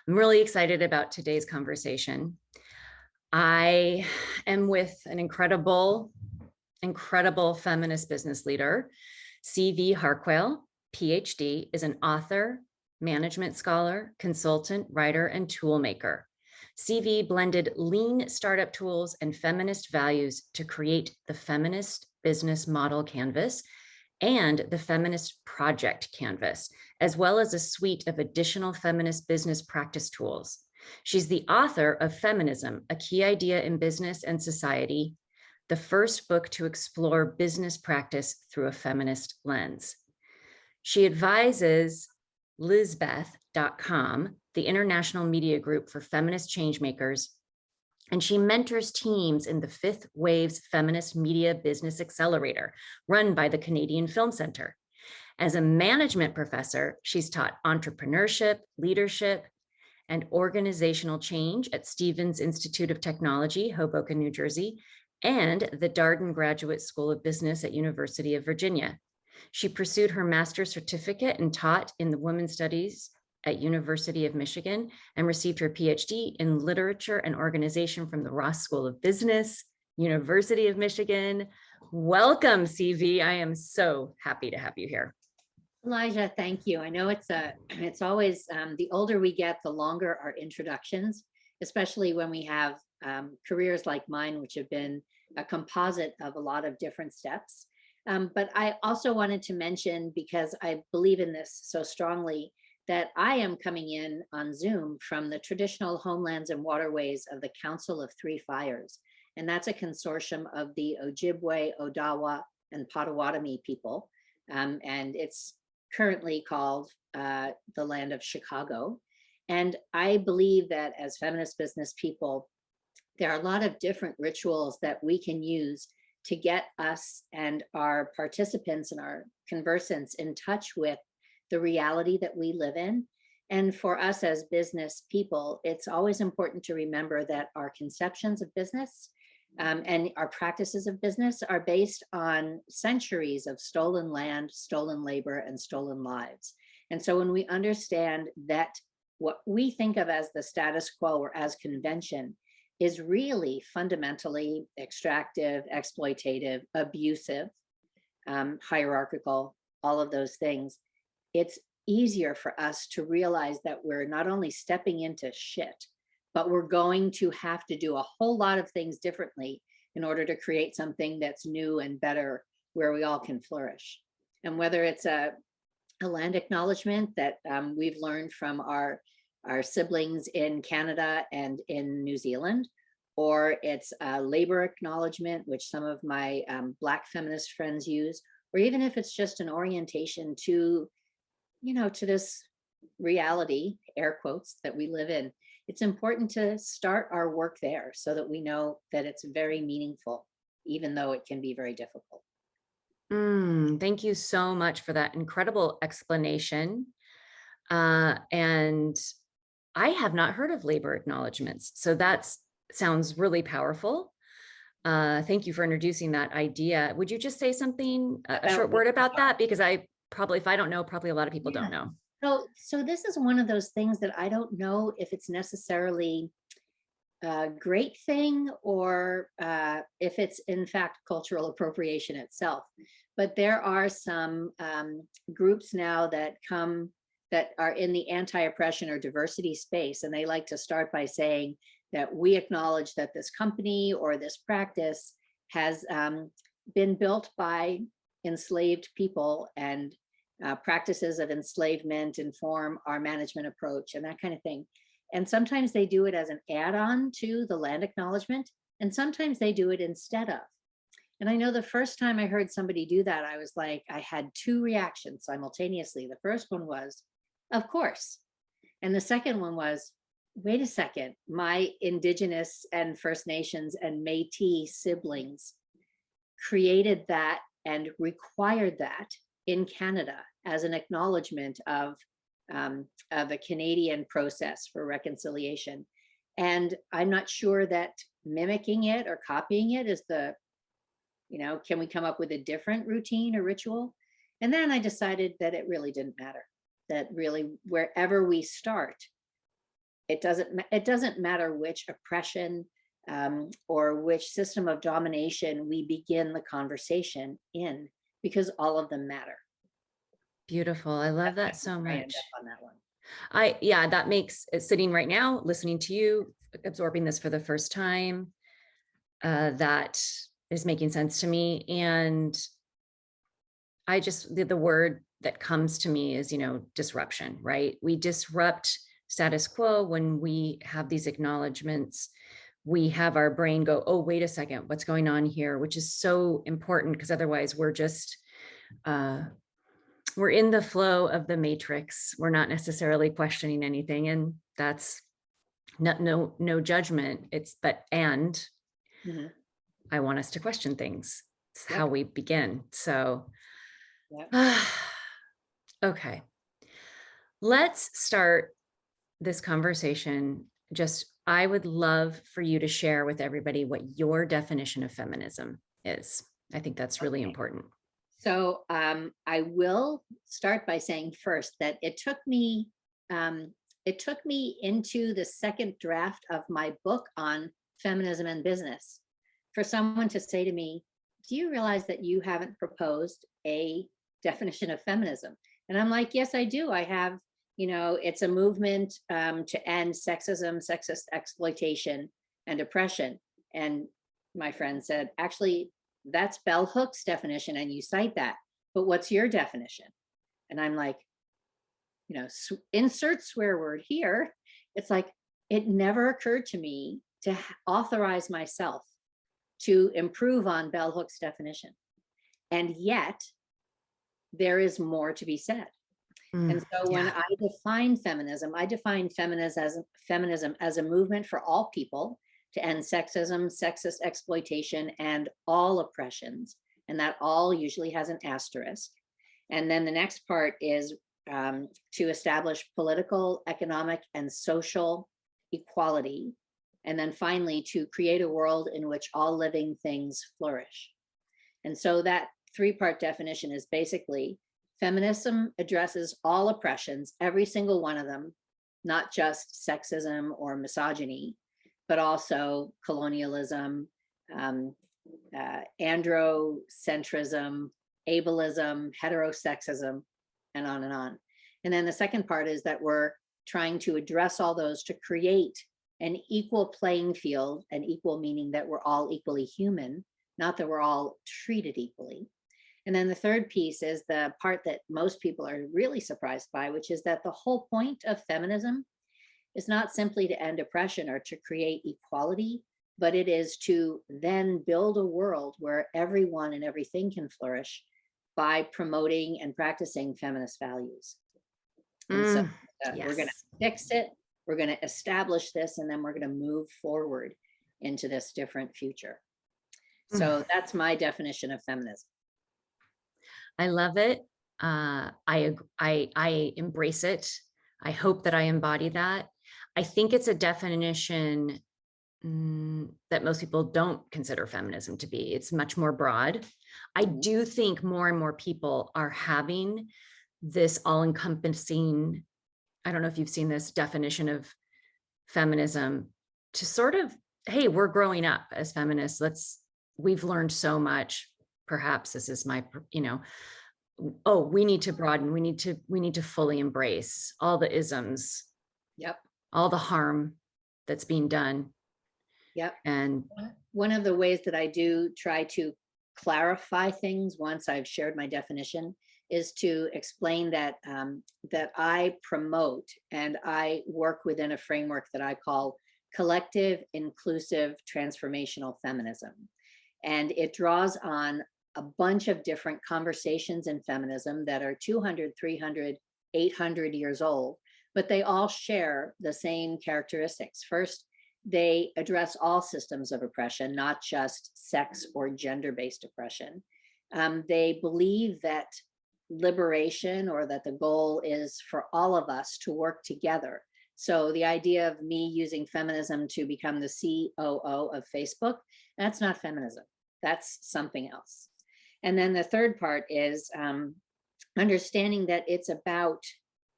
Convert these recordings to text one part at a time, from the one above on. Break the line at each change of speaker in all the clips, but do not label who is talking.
I'm really excited about today's conversation. I am with an incredible feminist business leader. CV Harquail, PhD, is an author, management scholar, consultant, writer, and toolmaker. CV blended lean startup tools and feminist values to create the Feminist Business Model Canvas and the Feminist Project Canvas, as well as a suite of additional feminist business practice tools. She's the author of Feminism, A Key Idea in Business and Society, the first book to explore business practice through a feminist lens. She advises Lizbeth.com, the international media group for feminist changemakers, and she mentors teams in the Fifth Waves Feminist Media Business Accelerator, run by the Canadian Film Centre. As a management professor, she's taught entrepreneurship, leadership, and organizational change at Stevens Institute of Technology, Hoboken, New Jersey, and the Darden Graduate School of Business at University of Virginia. She pursued her master's certificate and taught in the Women's Studies at University of Michigan and received her PhD in literature and organization from the Ross School of Business, University of Michigan. Welcome, CV. I am so happy to have you here.
Elijah, thank you. I know it's always the older we get, the longer our introductions, especially when we have careers like mine, which have been a composite of a lot of different steps. But I also wanted to mention, because I believe in this so strongly, that I am coming in on Zoom from the traditional homelands and waterways of the Council of Three Fires. And that's a consortium of the Ojibwe, Odawa, and Potawatomi people. And it's currently called the land of Chicago. And I believe that as feminist business people, there are a lot of different rituals that we can use to get us and our participants and our conversants in touch with the reality that we live in. And for us as business people, it's always important to remember that our conceptions of business and our practices of business are based on centuries of stolen land, stolen labor, and stolen lives. And so when we understand that what we think of as the status quo or as convention is really fundamentally extractive, exploitative, abusive, hierarchical, all of those things, it's easier for us to realize that we're not only stepping into shit, but we're going to have to do a whole lot of things differently in order to create something that's new and better, where we all can flourish. And whether it's a land acknowledgement that we've learned from our siblings in Canada and in New Zealand, or it's a labor acknowledgement, which some of my Black feminist friends use, or even if it's just an orientation to, to this reality, air quotes, that we live in, it's important to start our work there so that we know that it's very meaningful, even though it can be very difficult.
Thank you so much for that incredible explanation. And I have not heard of labor acknowledgements, so that sounds really powerful. Thank you for introducing that idea. Would you just say something, a short word about that? Because if I don't know, probably a lot of people don't know.
So this is one of those things that I don't know if it's necessarily a great thing or if it's in fact cultural appropriation itself. But there are some groups now that are in the anti-oppression or diversity space, and they like to start by saying that we acknowledge that this company or this practice has been built by enslaved people, and practices of enslavement inform our management approach and that kind of thing. And sometimes they do it as an add-on to the land acknowledgement, and sometimes they do it instead of. And I know the first time I heard somebody do that, I was like, I had two reactions simultaneously. The first one was, of course. And the second one was, wait a second, my Indigenous and First Nations and Métis siblings created that and required that in Canada as an acknowledgement of a Canadian process for reconciliation. And I'm not sure that mimicking it or copying it is can we come up with a different routine or ritual? And then I decided that it really didn't matter, that really wherever we start, it doesn't matter which oppression or which system of domination we begin the conversation in, because all of them matter.
Beautiful. I love that
That's
so
where I end
much.
up on that one.
Yeah, that makes it, sitting right now, listening to you, absorbing this for the first time, that is making sense to me. And I just, the word that comes to me is, disruption, right? We disrupt status quo when we have these acknowledgements. We have our brain go, oh, wait a second, what's going on here? Which is so important, because otherwise we're just, we're in the flow of the matrix. We're not necessarily questioning anything. And that's no judgment. And
Mhm.
I want us to question things. It's
Yep.
how we begin. So,
Yep.
okay, let's start this conversation. I would love for you to share with everybody what your definition of feminism is. I think that's really
Okay.
important.
So I will start by saying first that it took me into the second draft of my book on feminism and business for someone to say to me, do you realize that you haven't proposed a definition of feminism? And I'm like, yes, I do. I have, it's a movement to end sexism, sexist exploitation, and oppression. And my friend said, actually, that's Bell Hook's definition, and you cite that. But what's your definition? And I'm like, insert swear word here. It's like, it never occurred to me to authorize myself to improve on Bell Hook's definition. And yet, there is more to be said. And so when I define feminism, I define feminism as a movement for all people to end sexism, sexist exploitation, and all oppressions. And that all usually has an asterisk. And then the next part is to establish political, economic, and social equality. And then finally, to create a world in which all living things flourish. And so that three-part definition is basically feminism addresses all oppressions, every single one of them, not just sexism or misogyny, but also colonialism, androcentrism, ableism, heterosexism, and on and on. And then the second part is that we're trying to address all those to create an equal playing field, an equal meaning that we're all equally human, not that we're all treated equally. And then the third piece is the part that most people are really surprised by, which is that the whole point of feminism is not simply to end oppression or to create equality, but it is to then build a world where everyone and everything can flourish by promoting and practicing feminist values. And so we're going to fix it, we're going to establish this, and then we're going to move forward into this different future. So that's my definition of feminism.
I love it. I embrace it. I hope that I embody that. I think it's a definition that most people don't consider feminism to be. It's much more broad. I do think more and more people are having this all-encompassing, I don't know if you've seen this definition of feminism, to sort of, hey, we're growing up as feminists. We've learned so much. Perhaps this is my, we need to broaden. We need to fully embrace all the isms.
Yep.
All the harm that's being done.
Yep.
And
one of the ways that I do try to clarify things once I've shared my definition is to explain that that I promote and I work within a framework that I call collective, inclusive, transformational feminism. And it draws on a bunch of different conversations in feminism that are 200, 300, 800 years old, but they all share the same characteristics. First, they address all systems of oppression, not just sex or gender-based oppression. They believe that liberation, or that the goal is for all of us to work together. So the idea of me using feminism to become the COO of Facebook, that's not feminism. That's something else. And then the third part is understanding that it's about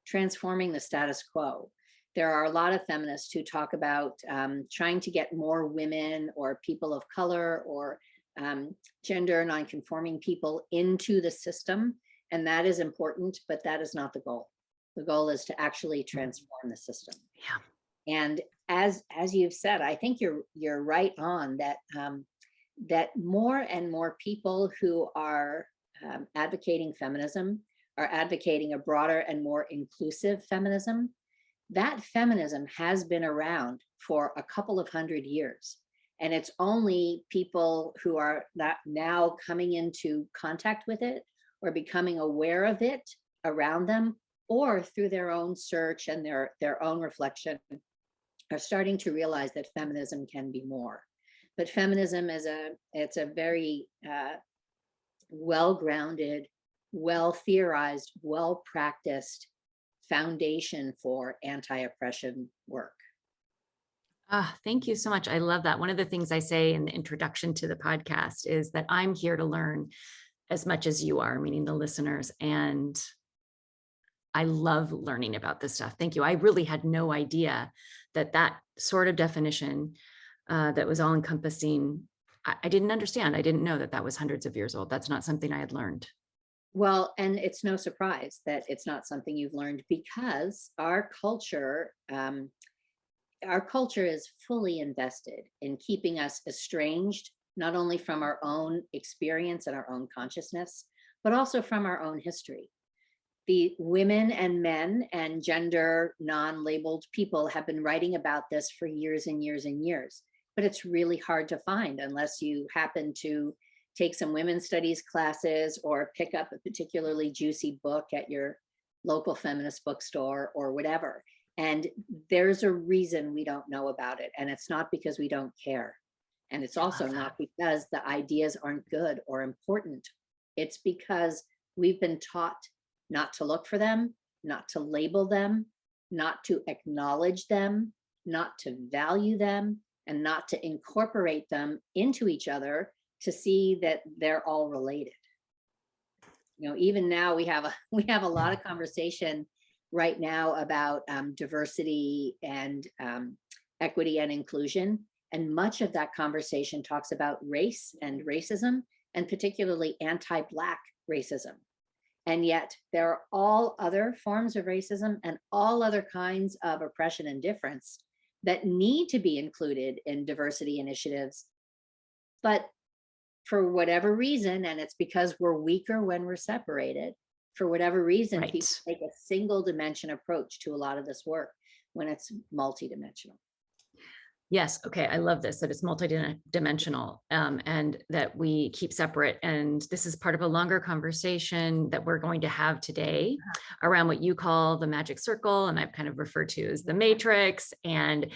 transforming the status quo. there are a lot of feminists who talk about trying to get more women or people of color or gender nonconforming people into the system. And that is important, but that is not the goal. The goal is to actually transform the system.
Yeah.
And as you've said, I think you're right on that. That more and more people who are advocating feminism are advocating a broader and more inclusive feminism. That feminism has been around for a couple of 100 years. And it's only people who are not now coming into contact with it or becoming aware of it around them, or through their own search and their own reflection, are starting to realize that feminism can be more. But feminism is it's a very well-grounded, well-theorized, well-practiced foundation for anti-oppression work.
Thank you so much. I love that. One of the things I say in the introduction to the podcast is that I'm here to learn as much as you are, meaning the listeners. And I love learning about this stuff. Thank you. I really had no idea that that sort of definition that was all encompassing, I didn't understand. I didn't know that that was hundreds of years old. That's not something I had learned.
Well, and it's no surprise that it's not something you've learned, because our culture is fully invested in keeping us estranged, not only from our own experience and our own consciousness, but also from our own history. The women and men and gender non-labeled people have been writing about this for years and years and years, but it's really hard to find unless you happen to take some women's studies classes or pick up a particularly juicy book at your local feminist bookstore or whatever. And there's a reason we don't know about it. And it's not because we don't care. And it's also not because the ideas aren't good or important. It's because we've been taught not to look for them, not to label them, not to acknowledge them, not to value them, and not to incorporate them into each other to see that they're all related. You know, even now we have a lot of conversation right now about diversity and equity and inclusion. And much of that conversation talks about race and racism, and particularly anti-Black racism. And yet there are all other forms of racism and all other kinds of oppression and difference that need to be included in diversity initiatives. But for whatever reason, and it's because we're weaker when we're separated, for whatever reason,
Right.
people take a single dimension approach to a lot of this work when it's multidimensional.
Yes. Okay. I love this, that it's multidimensional and that we keep separate. And this is part of a longer conversation that we're going to have today around what you call the magic circle, and I've kind of referred to as the matrix. And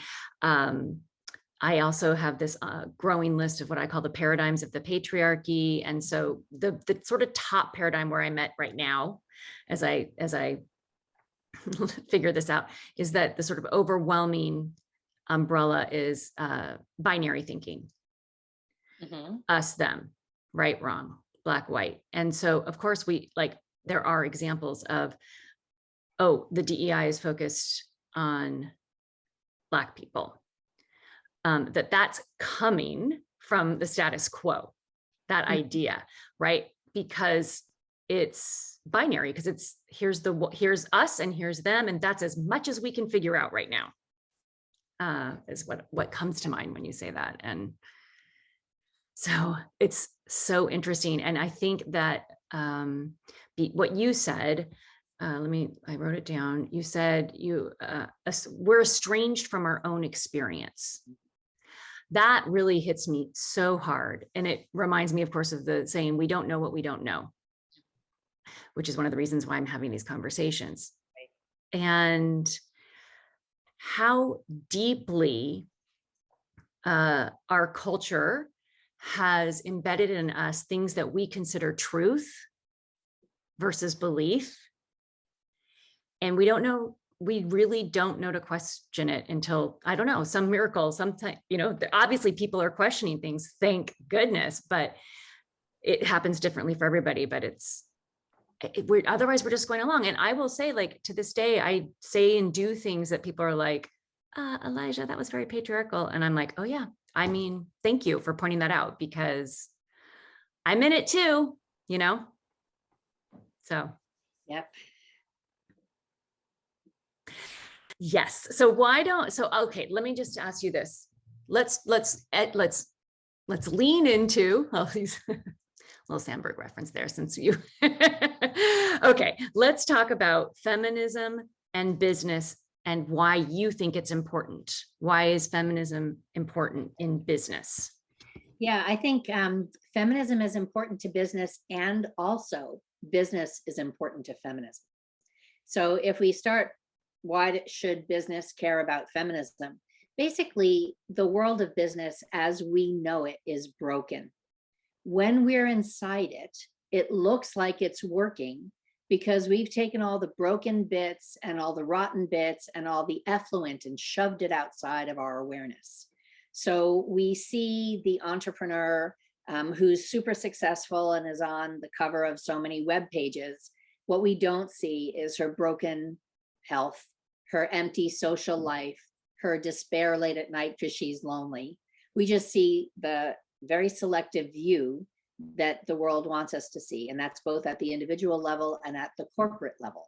I also have this growing list of what I call the paradigms of the patriarchy. And so the sort of top paradigm where I'm at right now, as I figure this out, is that the sort of overwhelming umbrella is binary thinking. Us, them, right, wrong, black, white. And so of course there are examples of, oh, the DEI is focused on Black people. That's coming from the status quo, that idea, right? Because it's binary, because here's us and here's them, and that's as much as we can figure out right now. Is what comes to mind when you say that. And so it's so interesting. And I think that what you said, I wrote it down. You said we're estranged from our own experience. That really hits me so hard. And it reminds me, of course, of the saying, we don't know what we don't know, which is one of the reasons why I'm having these conversations. Right. And how deeply our culture has embedded in us things that we consider truth versus belief. And we really don't know to question it until, I don't know, some miracle, sometime, obviously people are questioning things, thank goodness, but it happens differently for everybody. But otherwise we're just going along. And I will say, like, to this day, I say and do things that people are like, Elijah, that was very patriarchal. And I'm like, oh yeah, I mean, thank you for pointing that out, because I'm in it too, you know? So.
Yep.
Yes. So okay, let me just ask you this. Let's lean into these little Sandberg reference there, since you okay, let's talk about feminism and business and why you think it's important. Why is feminism important in business?
Yeah, I think feminism is important to business, and also business is important to feminism. So if we start, why should business care about feminism? Basically, the world of business as we know it is broken. When we're inside it, it looks like it's working because we've taken all the broken bits and all the rotten bits and all the effluent and shoved it outside of our awareness. So we see the entrepreneur who's super successful and is on the cover of so many web pages. What we don't see is her broken health, her empty social life, her despair late at night because she's lonely. We just see the very selective view that the world wants us to see. And that's both at the individual level and at the corporate level.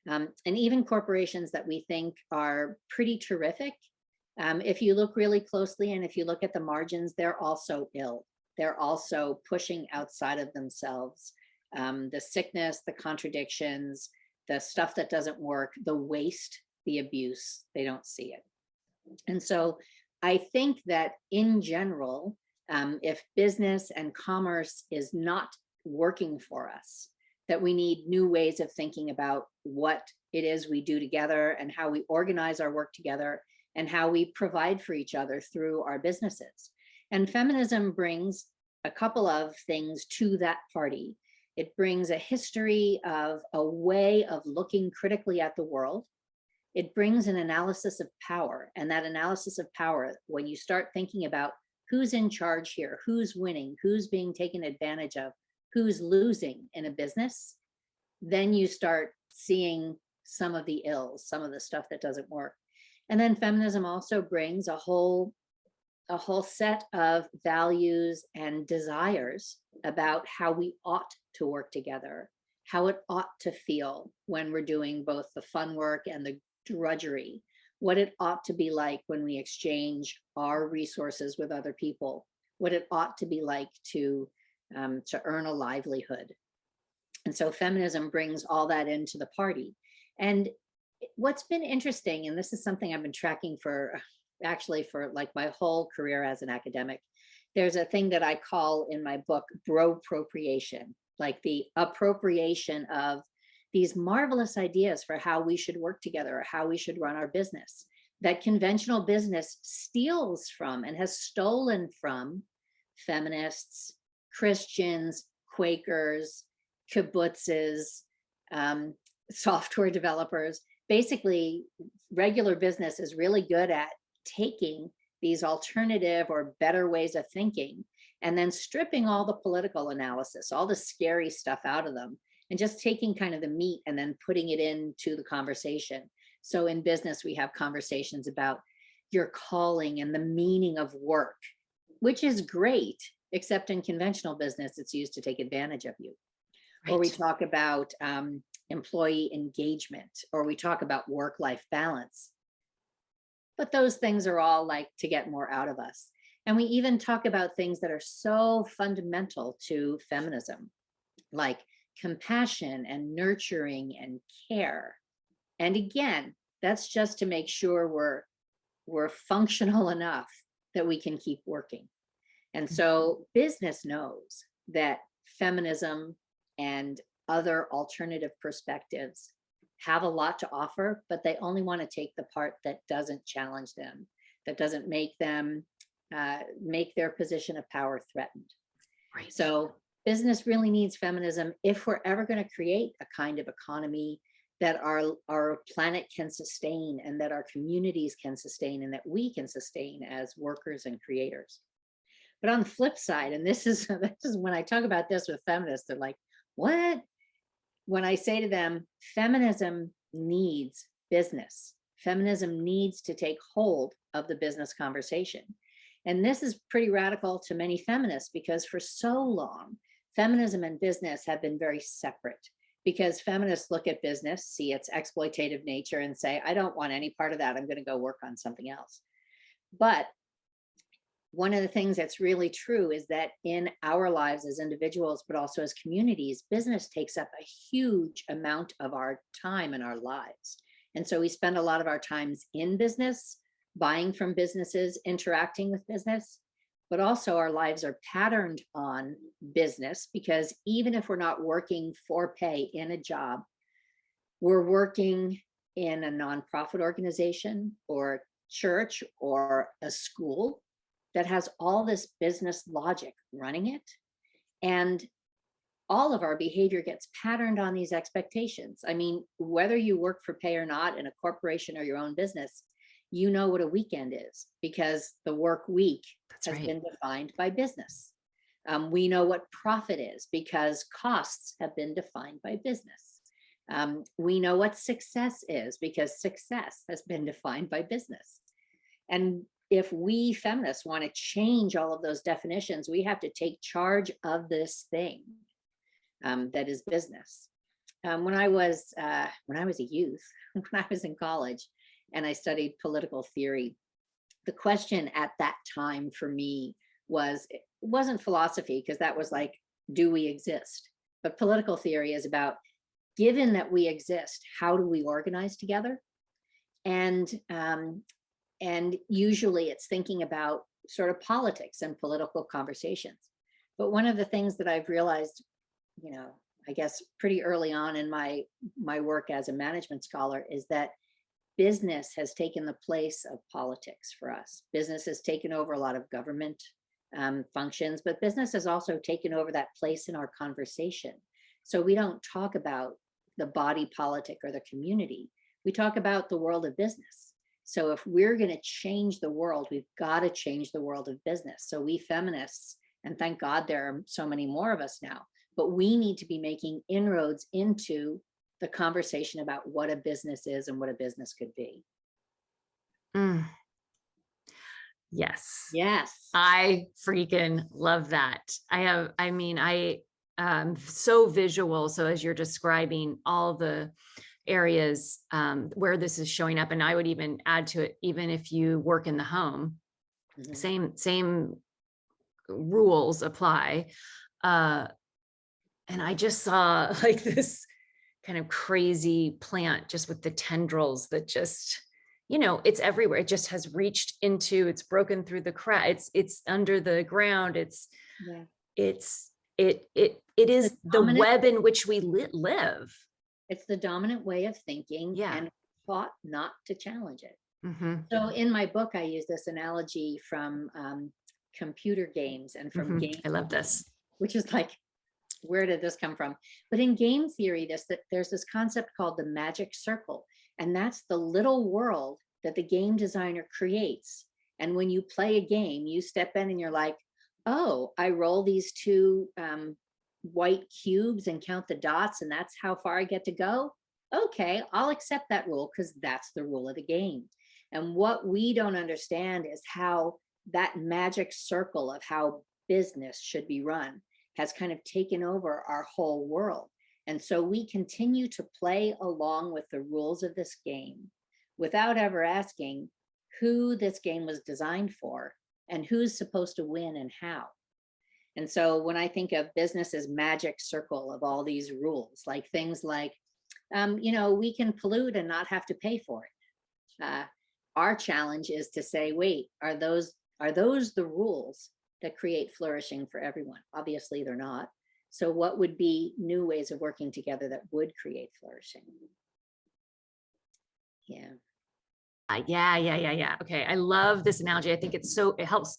And even corporations that we think are pretty terrific, if you look really closely and if you look at the margins, they're also ill. They're also pushing outside of themselves. The sickness, the contradictions, the stuff that doesn't work, the waste, the abuse, they don't see it. And so I think that in general, if business and commerce is not working for us, that we need new ways of thinking about what it is we do together and how we organize our work together and how we provide for each other through our businesses. And feminism brings a couple of things to that party. It brings a history of a way of looking critically at the world. It brings an analysis of power, and that analysis of power, when you start thinking about who's in charge here, who's winning, who's being taken advantage of, who's losing in a business, then you start seeing some of the ills, some of the stuff that doesn't work. And then feminism also brings a whole set of values and desires about how we ought to work together, how it ought to feel when we're doing both the fun work and the drudgery, what it ought to be like when we exchange our resources with other people, what it ought to be like to earn a livelihood. And so feminism brings all that into the party. And what's been interesting, and this is something I've been tracking for like my whole career as an academic, there's a thing that I call in my book bro-appropriation, like the appropriation of these marvelous ideas for how we should work together or how we should run our business, that conventional business steals from and has stolen from feminists, Christians, Quakers, kibbutzes, software developers. Basically, regular business is really good at taking these alternative or better ways of thinking and then stripping all the political analysis, all the scary stuff out of them, and just taking kind of the meat and then putting it into the conversation. So in business, we have conversations about your calling and the meaning of work, which is great, except in conventional business, it's used to take advantage of you. Right. Or we talk about employee engagement, or we talk about work-life balance. But those things are all like to get more out of us. And we even talk about things that are so fundamental to feminism, like compassion and nurturing and care. And again, that's just to make sure we're functional enough that we can keep working. And so business knows that feminism and other alternative perspectives have a lot to offer, but they only want to take the part that doesn't challenge them, that doesn't make them make their position of power threatened. Right. So business really needs feminism if we're ever going to create a kind of economy that our planet can sustain and that our communities can sustain and that we can sustain as workers and creators. But on the flip side, and this is when I talk about this with feminists, they're like, what? when I say to them, feminism needs business. Feminism needs to take hold of the business conversation. And this is pretty radical to many feminists because for so long, feminism and business have been very separate because feminists look at business, see its exploitative nature, and say, I don't want any part of that. I'm going to go work on something else. But one of the things that's really true is that in our lives as individuals, but also as communities, business takes up a huge amount of our time and our lives. And so we spend a lot of our times in business, buying from businesses, interacting with business, but also our lives are patterned on business because even if we're not working for pay in a job, we're working in a nonprofit organization or church or a school that has all this business logic running it. And all of our behavior gets patterned on these expectations. I mean, whether you work for pay or not in a corporation or your own business, you know what a weekend is because the work week has been defined by business. We know what profit is because costs have been defined by business. We know what success is because success has been defined by business. And if we feminists want to change all of those definitions, we have to take charge of this thing that is business. When I was a youth, when I was in college and I studied political theory, the question at that time for me it wasn't philosophy because that was like, do we exist? But political theory is about, given that we exist, how do we organize together? And usually it's thinking about sort of politics and political conversations. But one of the things that I've realized, I guess pretty early on in my work as a management scholar is that business has taken the place of politics for us. Business has taken over a lot of government functions, but business has also taken over that place in our conversation. So we don't talk about the body politic or the community. We talk about the world of business. So if we're going to change the world, we've got to change the world of business. So we feminists, and thank God there are so many more of us now, but we need to be making inroads into the conversation about what a business is and what a business could be.
Yes.
Yes.
I freaking love that. So visual. So as you're describing all the areas where this is showing up, and I would even add to it, even if you work in the home, same rules apply. And I just saw like this kind of crazy plant just with the tendrils that just, it's everywhere. It just has reached into, it's broken through the crack. It's under the ground. It is the web in which we live.
It's the dominant way of thinking and taught not to challenge it.
Mm-hmm.
So in my book, I use this analogy from computer games and from games.
I love this.
Which is like, where did this come from? But in game theory, there's this concept called the magic circle. And that's the little world that the game designer creates. And when you play a game, you step in and you're like, oh, I roll these two white cubes and count the dots, and that's how far I get to go. Okay, I'll accept that rule because that's the rule of the game. And what we don't understand is how that magic circle of how business should be run has kind of taken over our whole world. And so we continue to play along with the rules of this game without ever asking who this game was designed for and who's supposed to win and how. And so when I think of business as magic circle of all these rules, like things like, we can pollute and not have to pay for it. Our challenge is to say, wait, are those the rules that create flourishing for everyone? Obviously they're not. So what would be new ways of working together that would create flourishing? Yeah.
Yeah. Okay. I love this analogy. I think it helps.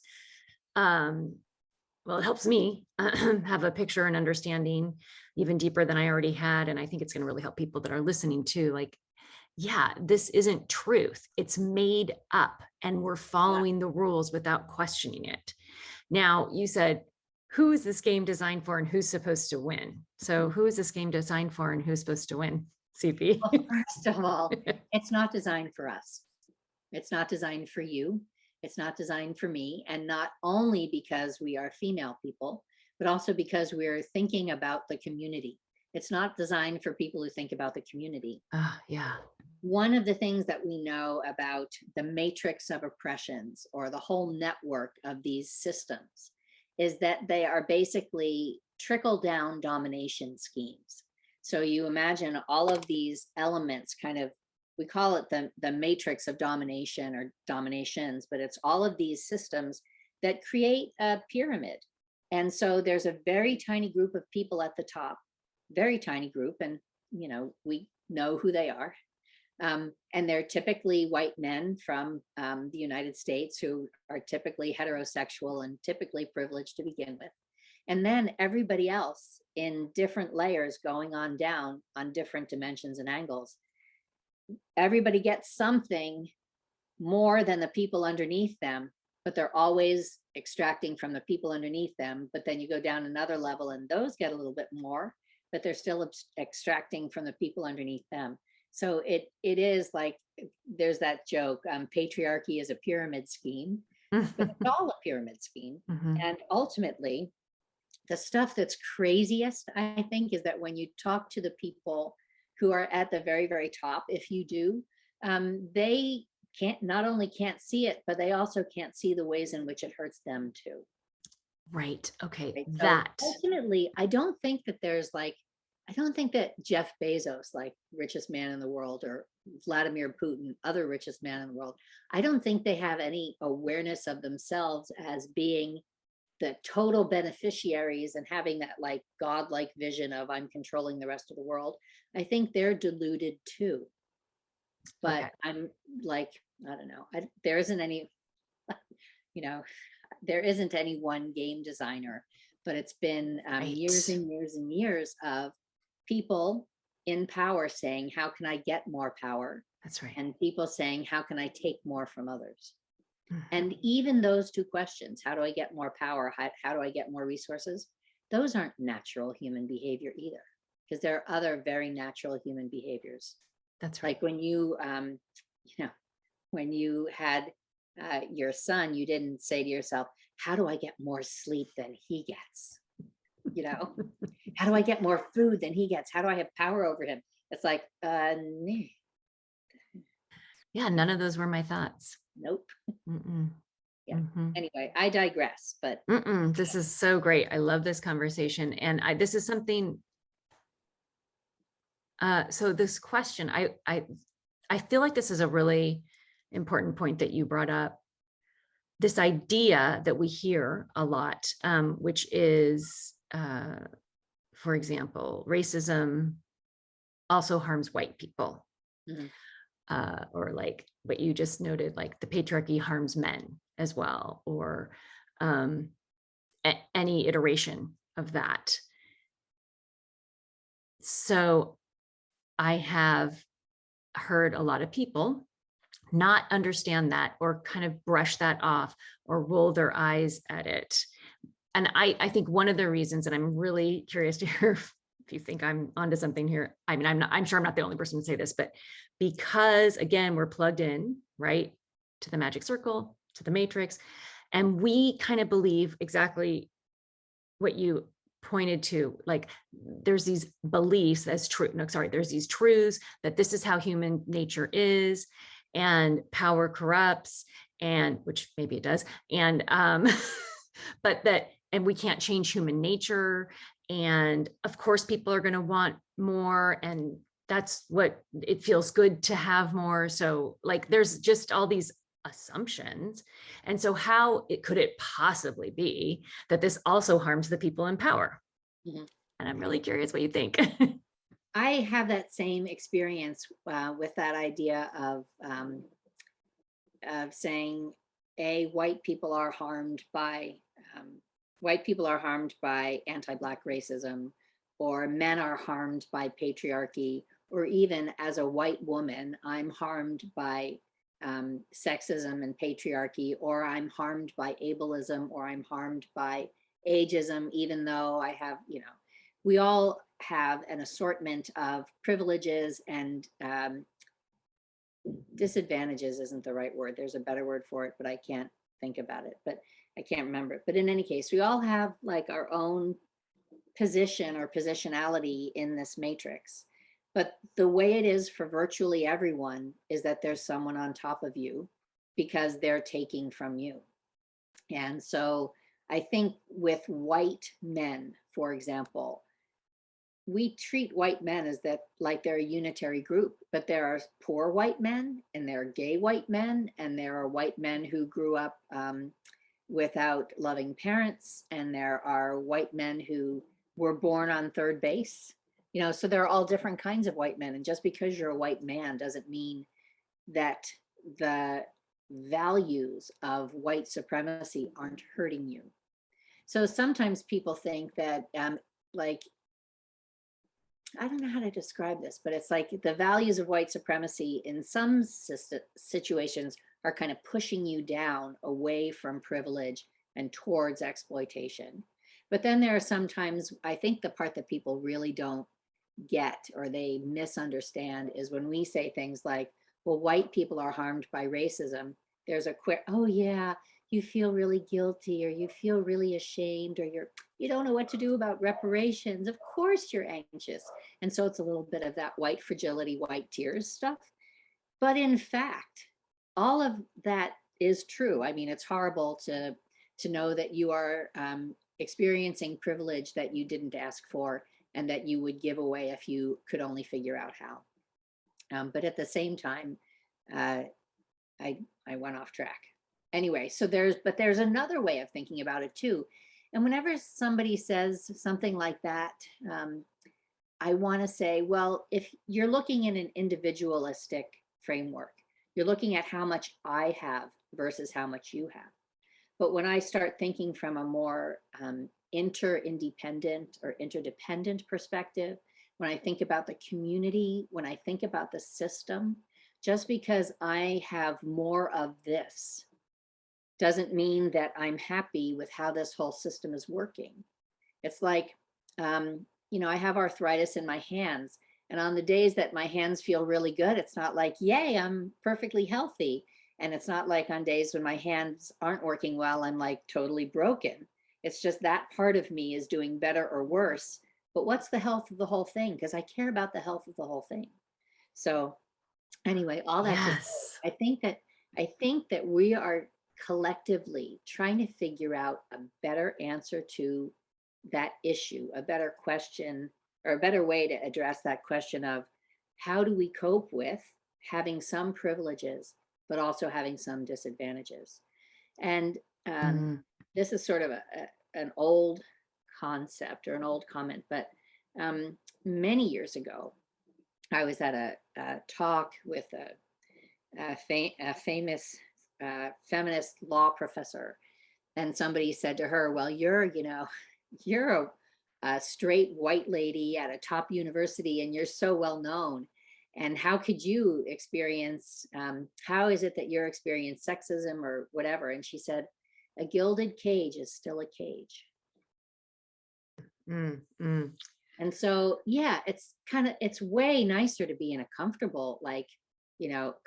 It helps me have a picture and understanding even deeper than I already had. And I think it's going to really help people that are listening too. Like, yeah, this isn't truth. It's made up and we're following the rules without questioning it. Now, you said who is this game designed for and who's supposed to win? So who is this game designed for and who's supposed to win? CP.
Well, first of all, it's not designed for us. It's not designed for you. It's not designed for me. And not only because we are female people, but also because we're thinking about the community. It's not designed for people who think about the community.
Yeah.
One of the things that we know about the matrix of oppressions, or the whole network of these systems, is that they are basically trickle down domination schemes. So you imagine all of these elements kind of, we call it the matrix of domination or dominations, but it's all of these systems that create a pyramid. And so there's a very tiny group of people at the top, very tiny group, and we know who they are. And they're typically white men from the United States who are typically heterosexual and typically privileged to begin with. And then everybody else in different layers going on down on different dimensions and angles. Everybody gets something more than the people underneath them, but they're always extracting from the people underneath them. But then you go down another level and those get a little bit more, but they're still extracting from the people underneath them. So it is like, there's that joke, patriarchy is a pyramid scheme, but it's all a pyramid scheme. And ultimately, the stuff that's craziest, I think, is that when you talk to the people who are at the very, very top, if you do, they not only can't see it, but they also can't see the ways in which it hurts them too.
Right. Okay.
Right? So
That.
ultimately, I don't think that Jeff Bezos, like richest man in the world, or Vladimir Putin, other richest man in the world, I don't think they have any awareness of themselves as being the total beneficiaries and having that like godlike vision of I'm controlling the rest of the world. I think they're deluded too. But
Okay.
I'm like, I don't know. There isn't any, there isn't any one game designer, but it's been years
Right.
and years and years of people in power saying, how can I get more power?
That's right.
And people saying, how can I take more from others?
Mhm.
And even those two questions, how do I get more power? How do I get more resources? Those aren't natural human behavior either, because there are other very natural human behaviors.
That's right.
Like when when you had your son, you didn't say to yourself, how do I get more sleep than he gets? How do I get more food than he gets? How do I have power over him? It's like,
Yeah. None of those were my thoughts.
nope.
Mm-mm.
Yeah.
Mm-hmm.
Anyway, I digress, but
This is so great. I love this conversation. And this is something, so this question, I feel like this is a really important point that you brought up. This idea that we hear a lot, which is, for example, racism also harms white people.
mhm.
Or like what you just noted, like the patriarchy harms men as well, or any iteration of that. So I have heard a lot of people not understand that, or kind of brush that off or roll their eyes at it. And I think one of the reasons, and I'm really curious to hear if you think I'm onto something here. I mean, I'm sure I'm not the only person to say this, but because again, we're plugged in, right, to the magic circle, to the matrix, and we kind of believe exactly what you pointed to, like there's these beliefs as true, no, sorry, there's these truths that this is how human nature is, and power corrupts, and which maybe it does, and but that, and we can't change human nature, and of course people are going to want more, and that's what it feels good to have more. So like there's just all these assumptions. And so how could it possibly be that this also harms the people in power?
Mhm.
And I'm really curious what you think.
I have that same experience with that idea of saying, white people are harmed by anti-Black racism, or men are harmed by patriarchy, or even as a white woman, I'm harmed by sexism and patriarchy, or I'm harmed by ableism, or I'm harmed by ageism, even though I have, we all have an assortment of privileges and disadvantages isn't the right word. There's a better word for it, but I can't think about it, but I can't remember it. But in any case, we all have like our own position or positionality in this matrix. But the way it is for virtually everyone is that there's someone on top of you because they're taking from you. And so I think with white men, for example, we treat white men as that like they're a unitary group, but there are poor white men and there are gay white men and there are white men who grew up without loving parents, and there are white men who were born on third base. So there are all different kinds of white men, and just because you're a white man doesn't mean that the values of white supremacy aren't hurting you. So sometimes people think that like, I don't know how to describe this, but it's like the values of white supremacy in some situations are kind of pushing you down away from privilege and towards exploitation. But then there are sometimes, I think the part that people really don't get or they misunderstand is when we say things like, well, white people are harmed by racism. There's a quick, oh yeah, you feel really guilty or you feel really ashamed or you don't know what to do about reparations. Of course you're anxious. And so it's a little bit of that white fragility, white tears stuff. But in fact, all of that is true. I mean, it's horrible to know that you are experiencing privilege that you didn't ask for and that you would give away if you could only figure out how. But at the same time, I went off track. Anyway, so there's another way of thinking about it too. And whenever somebody says something like that, I want to say, well, if you're looking in an individualistic framework, you're looking at how much I have versus how much you have. But when I start thinking from a more interdependent perspective, when I think about the community, when I think about the system, just because I have more of this doesn't mean that I'm happy with how this whole system is working. It's like, I have arthritis in my hands, and on the days that my hands feel really good, it's not like, yay, I'm perfectly healthy. And it's not like on days when my hands aren't working well, I'm like totally broken. It's just that part of me is doing better or worse. But what's the health of the whole thing? Because I care about the health of the whole thing. So anyway, all that to say,
Yes.
I think that we are collectively trying to figure out a better answer to that issue, a better question or a better way to address that question of how do we cope with having some privileges but also having some disadvantages. And
Mm.
this is sort of an old concept or an old comment, but many years ago, I was at a talk with a famous feminist law professor, and somebody said to her, well, you're a straight white lady at a top university and you're so well known, and how could you experience how is it that you're experiencing sexism or whatever? And she said, a gilded cage is still a cage.
Mm. Mm.
And so yeah, it's way nicer to be in a comfortable,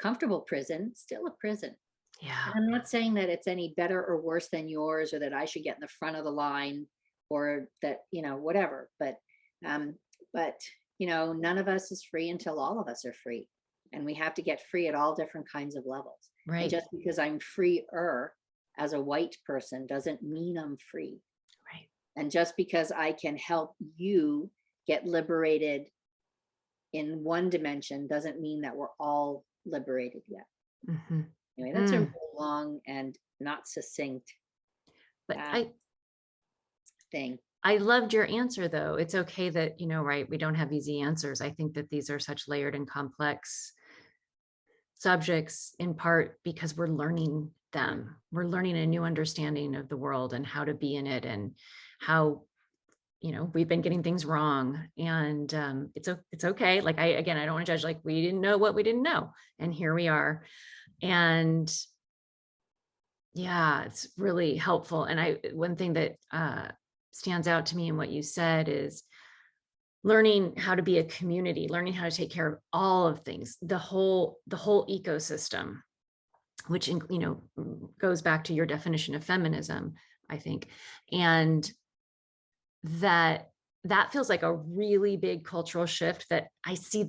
comfortable prison, still a prison.
Yeah.
And I'm not saying that it's any better or worse than yours or that I should get in the front of the line or that, whatever. But none of us is free until all of us are free. And we have to get free at all different kinds of levels. And
Right.
just because I'm freer as a white person doesn't mean I'm free.
Right.
And just because I can help you get liberated in one dimension doesn't mean that we're all liberated yet.
Mm-hmm.
Anyway, that's a really long and not succinct
But
thing.
I loved your answer, though. It's okay that, right, we don't have easy answers. I think that these are such layered and complex subjects, in part because we're learning them. We're learning a new understanding of the world and how to be in it, and how, we've been getting things wrong. And it's okay. Like, I don't want to judge, like, we didn't know what we didn't know, and here we are. And yeah, it's really helpful. And one thing that stands out to me in what you said is learning how to be a community, learning how to take care of all of things, the whole ecosystem, which, goes back to your definition of feminism, I think. And that feels like a really big cultural shift that I see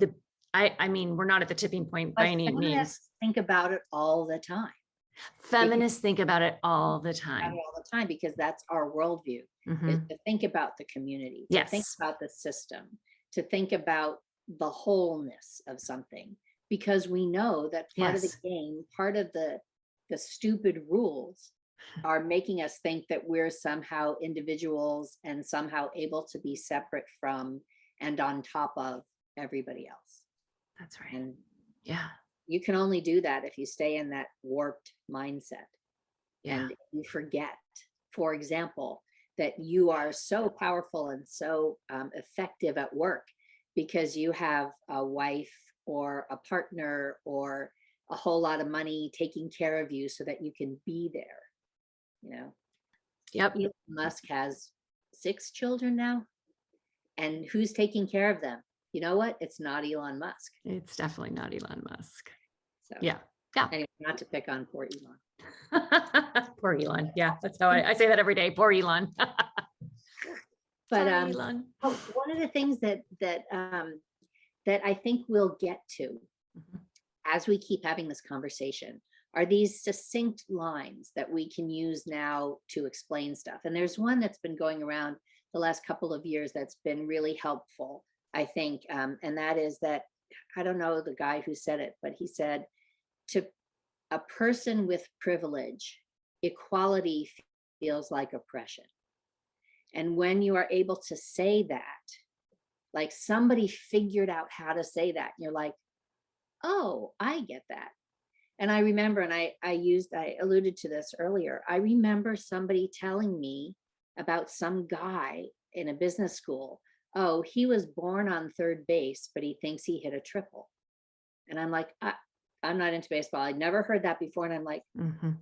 I mean, we're not at the tipping point by
But
any means.
feminists think about it all the time.
Feminists think about it all the
About
time.
it all the time because that's our worldview, is
Mhm.
to think about the community, to think
Yes.
about the system, to think about the wholeness of something. Because we know that part of the
Yes.
game, part of the stupid rules are making us think that we're somehow individuals and somehow able to be separate from and on top of everybody else.
That's right.
And
Yeah.
you can only do that if you stay in that warped mindset.
Yeah.
And you forget, for example, that you are so powerful and so effective at work because you have a wife or a partner or a whole lot of money taking care of you so that you can be there. You know,
Yep.
Elon Musk has 6 children now, and who's taking care of them? You know what? It's not Elon Musk.
It's definitely not Elon Musk.
So
Yeah. Yeah.
anyway, not to pick on poor Elon.
Poor Elon. Yeah, that's how I say that every day. Poor Elon.
But
Sorry, Elon.
one of the things that I think we'll get to
Mhm.
as we keep having this conversation are these succinct lines that we can use now to explain stuff. And there's one that's been going around the last couple of years that's been really helpful, I think, and that is that, I don't know the guy who said it, but he said, to a person with privilege, equality feels like oppression. And when you are able to say that, like somebody figured out how to say that, and you're like, oh, I get that. And I remember, and I alluded to this earlier, I remember somebody telling me about some guy in a business school. Oh, he was born on third base, but he thinks he hit a triple. And I'm like, I'm not into baseball. I'd never heard that before. And I'm like,
Mhm.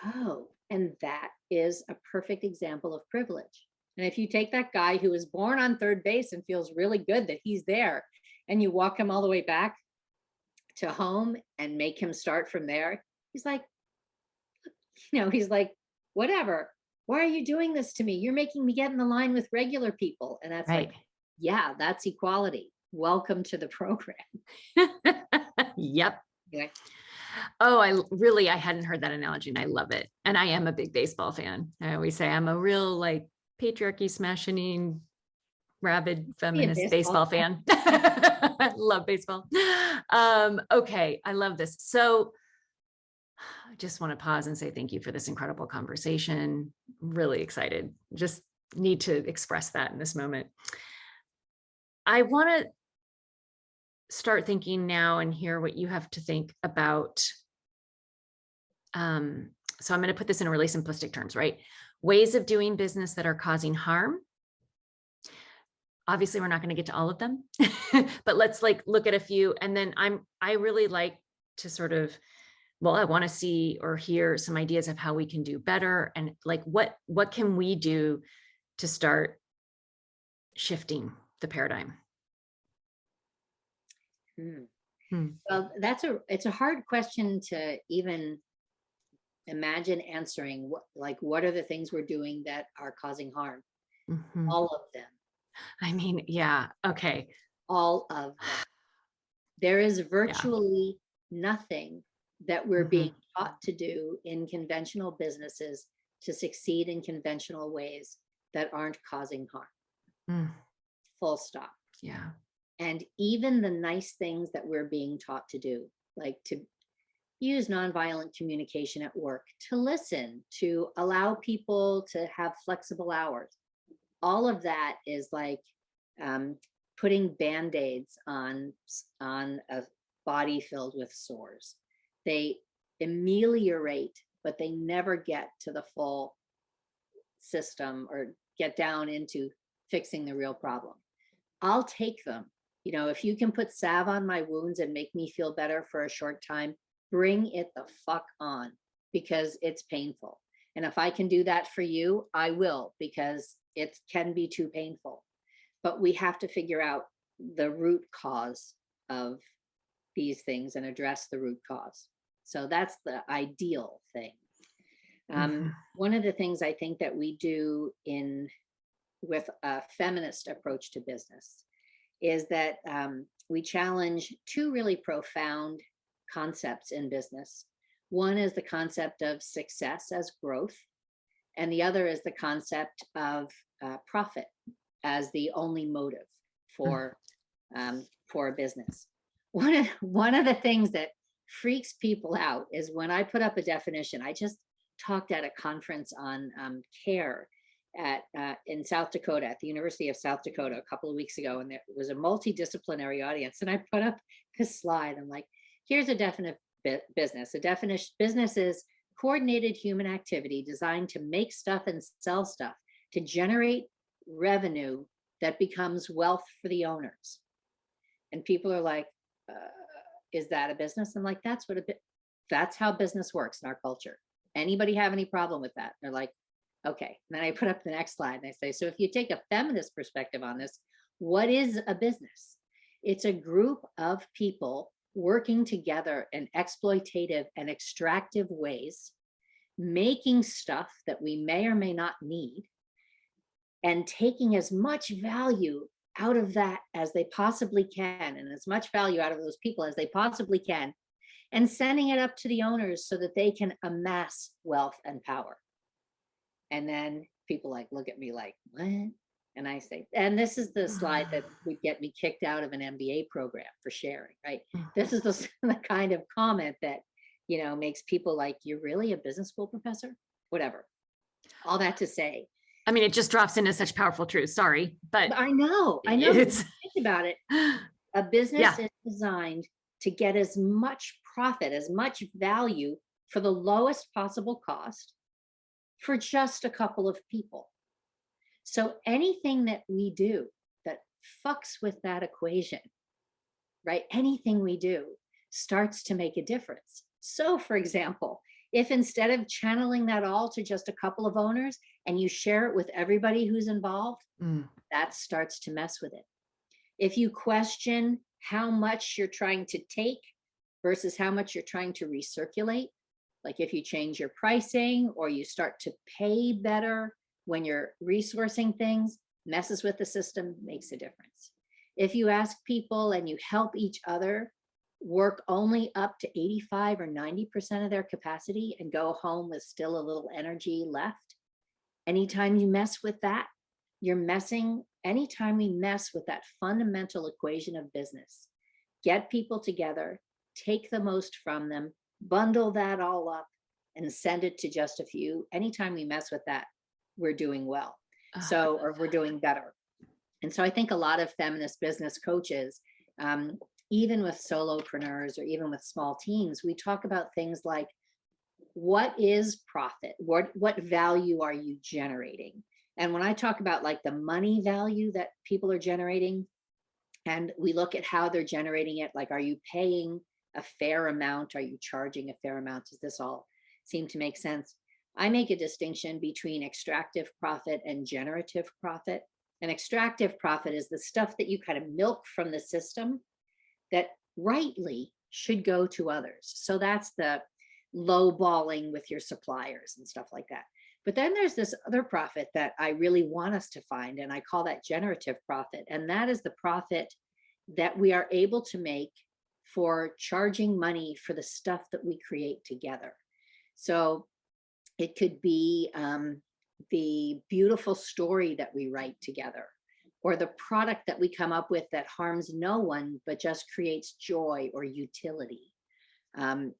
oh, and that is a perfect example of privilege. And if you take that guy who was born on third base and feels really good that he's there, and you walk him all the way back to home and make him start from there, he's like, he's like, whatever. Why are you doing this to me? You're making me get in the line with regular people. And that's
Right.
like, yeah, that's equality. Welcome to the program.
Yep.
Yeah.
Oh, I hadn't heard that analogy and I love it. And I am a big baseball fan. I always say I'm a real patriarchy smashing, rabid
Be a
feminist
baseball
baseball fan. I love baseball. Okay. I love this. So I just want to pause and say thank you for this incredible conversation. Really excited. Just need to express that in this moment. I want to start thinking now and hear what you have to think about. So I'm going to put this in really simplistic terms, right? Ways of doing business that are causing harm. Obviously, we're not going to get to all of them, but let's look at a few. And then I really like to sort of, I want to see or hear some ideas of how we can do better and what can we do to start shifting the paradigm.
Well, it's a hard question to even imagine answering. What are the things we're doing that are causing harm?
Mhm.
All of them.
I mean, yeah. Okay.
All of them. There is
Yeah.
virtually nothing that we're
Mhm.
being taught to do in conventional businesses to succeed in conventional ways that aren't causing harm.
Mm.
Full stop.
Yeah.
And even the nice things that we're being taught to do, like to use nonviolent communication at work, to listen, to allow people to have flexible hours. All of that is like putting band-aids on a body filled with sores. They ameliorate, but they never get to the full system or get down into fixing the real problem. I'll take them. If you can put salve on my wounds and make me feel better for a short time, bring it the fuck on, because it's painful. And if I can do that for you, I will, because it can be too painful, but we have to figure out the root cause of these things and address the root cause. So that's the ideal thing. One of the things I think that we do with a feminist approach to business is that we challenge two really profound concepts in business. One is the concept of success as growth, and the other is the concept of profit as the only motive for a business. One of the things that freaks people out is when I put up a definition. I just talked at a conference on care in South Dakota, at the University of South Dakota, a couple of weeks ago, and there was a multidisciplinary audience. And I put up this slide. I'm like, here's a definite business. A definition: business is coordinated human activity designed to make stuff and sell stuff to generate revenue that becomes wealth for the owners. And people are like, is that a business? I'm like, that's how business works in our culture. Anybody have any problem with that? They're like, okay. And then I put up the next slide and I say, so if you take a feminist perspective on this, what is a business? It's a group of people working together in exploitative and extractive ways, making stuff that we may or may not need, and taking as much value out of that as they possibly can, and as much value out of those people as they possibly can, and sending it up to the owners so that they can amass wealth and power. And then people like look at me like, what? And I say, and this is the slide that would get me kicked out of an MBA program for sharing, right? This is the kind of comment that, makes people like, you're really a business school professor? Whatever. All that to say,
I mean, it just drops into such powerful truth. Sorry, but
I know.
It's,
think about it. A business is designed to get as much profit, as much value for the lowest possible cost for just a couple of people. So anything that we do that fucks with that equation, right? Anything we do starts to make a difference. So for example, if instead of channeling that all to just a couple of owners and you share it with everybody who's involved, that starts to mess with it. If you question how much you're trying to take versus how much you're trying to recirculate, like if you change your pricing or you start to pay better when you're resourcing things, messes with the system, makes a difference. If you ask people and you help each other work only up to 85 or 90% of their capacity and go home with still a little energy left, anytime you mess with that, anytime we mess with that fundamental equation of business, get people together, take the most from them, bundle that all up and send it to just a few. Anytime we mess with that, we're doing well. Or we're doing better. And so I think a lot of feminist business coaches, even with solopreneurs or even with small teams, we talk about things like, what is profit? What value are you generating? And when I talk about like the money value that people are generating, and we look at how they're generating it, like, are you paying a fair amount? Are you charging a fair amount? Does this all seem to make sense? I make a distinction between extractive profit and generative profit. And extractive profit is the stuff that you kind of milk from the system that rightly should go to others. So that's the lowballing with your suppliers and stuff like that. But then there's this other profit that I really want us to find, and I call that generative profit. And that is the profit that we are able to make for charging money for the stuff that we create together. So it could be the beautiful story that we write together, or the product that we come up with that harms no one, but just creates joy or utility.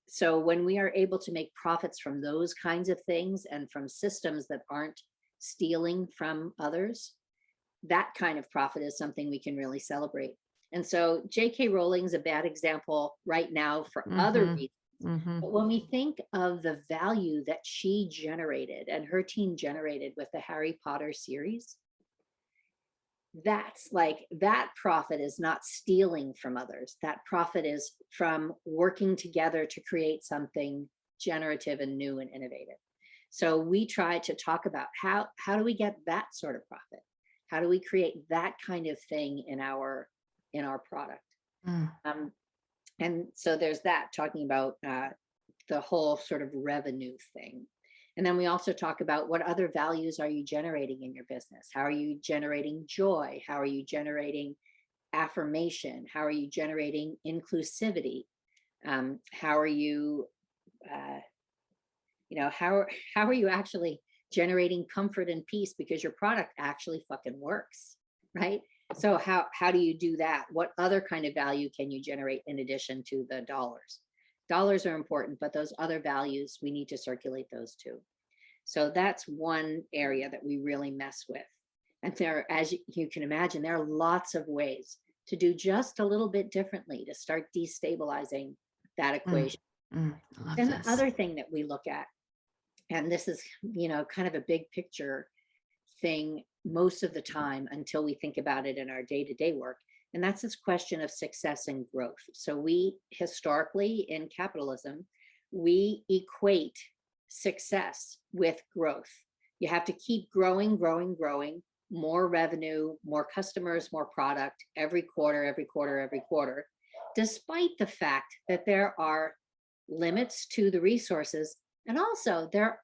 So when we are able to make profits from those kinds of things and from systems that aren't stealing from others, that kind of profit is something we can really celebrate. And so J.K. Rowling's a bad example right now for other reasons. But when we think of the value that she generated and her team generated with the Harry Potter series, that's like, that profit is not stealing from others. That profit is from working together to create something generative and new and innovative. So we try to talk about how do we get that sort of profit? How do we create that kind of thing in our product?
Mm.
And so there's that, talking about the whole sort of revenue thing. And then we also talk about what other values are you generating in your business? How are you generating joy? How are you generating affirmation? How are you generating inclusivity? How are you, how are you actually generating comfort and peace because your product actually fucking works, right? So how do you do that? What other kind of value can you generate in addition to the dollars? Dollars are important, but those other values, we need to circulate those too. So that's one area that we really mess with. And there, as you can imagine, there are lots of ways to do just a little bit differently to start destabilizing that equation.
I love
Then
this.
the other thing that we look at, and this is, kind of a big picture thing most of the time until we think about it in our day-to-day work, and that's this question of success and growth. So we historically in capitalism, we equate success with growth. You have to keep growing, growing, growing, more revenue, more customers, more product every quarter, every quarter, every quarter, despite the fact that there are limits to the resources. And also there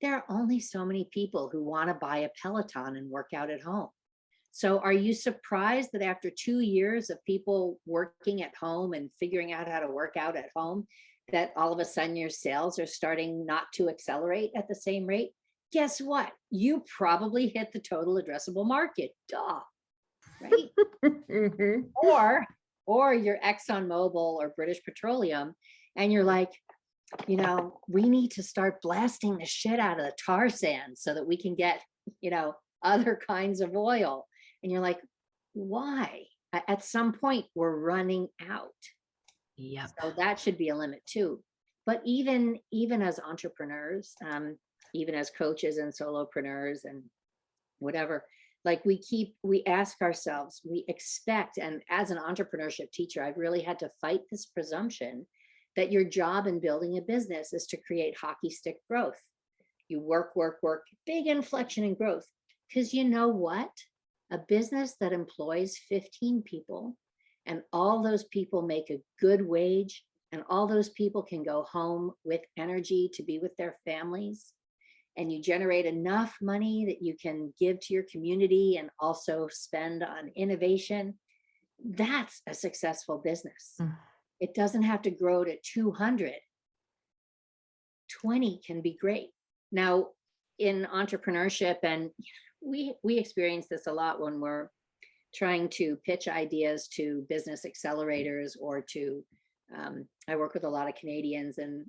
are only so many people who want to buy a Peloton and work out at home. So are you surprised that after 2 years of people working at home and figuring out how to work out at home, that all of a sudden your sales are starting not to accelerate at the same rate? Guess what? You probably hit the total addressable market. Duh. Right? Or you're ExxonMobil or British Petroleum, and you're like, we need to start blasting the shit out of the tar sand so that we can get, other kinds of oil. And you're like, why? At some point, we're running out.
Yep.
So that should be a limit too. But even as entrepreneurs, even as coaches and solopreneurs and whatever, like we ask ourselves, we expect, and as an entrepreneurship teacher, I've really had to fight this presumption that your job in building a business is to create hockey stick growth. You work, work, work, big inflection in growth. Because you know what? A business that employs 15 people and all those people make a good wage and all those people can go home with energy to be with their families, and you generate enough money that you can give to your community and also spend on innovation, that's a successful business. It doesn't have to grow to 200. 20 can be great. Now, in entrepreneurship, and we experience this a lot when we're trying to pitch ideas to business accelerators or to, I work with a lot of Canadians, and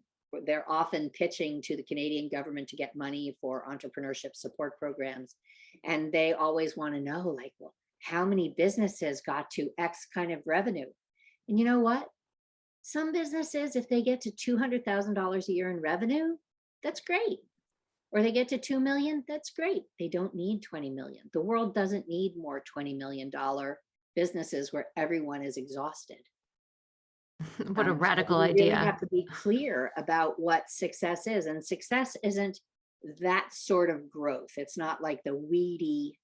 they're often pitching to the Canadian government to get money for entrepreneurship support programs. And they always want to know, like, well, how many businesses got to X kind of revenue? And you know what? Some businesses, if they get to $200,000 a year in revenue, that's great. Or they get to 2 million, that's great. They don't need 20 million. The world doesn't need more $20 million businesses where everyone is exhausted.
What a radical
so we
idea.
really have to be clear about what success is. And success isn't that sort of growth. It's not like the weedy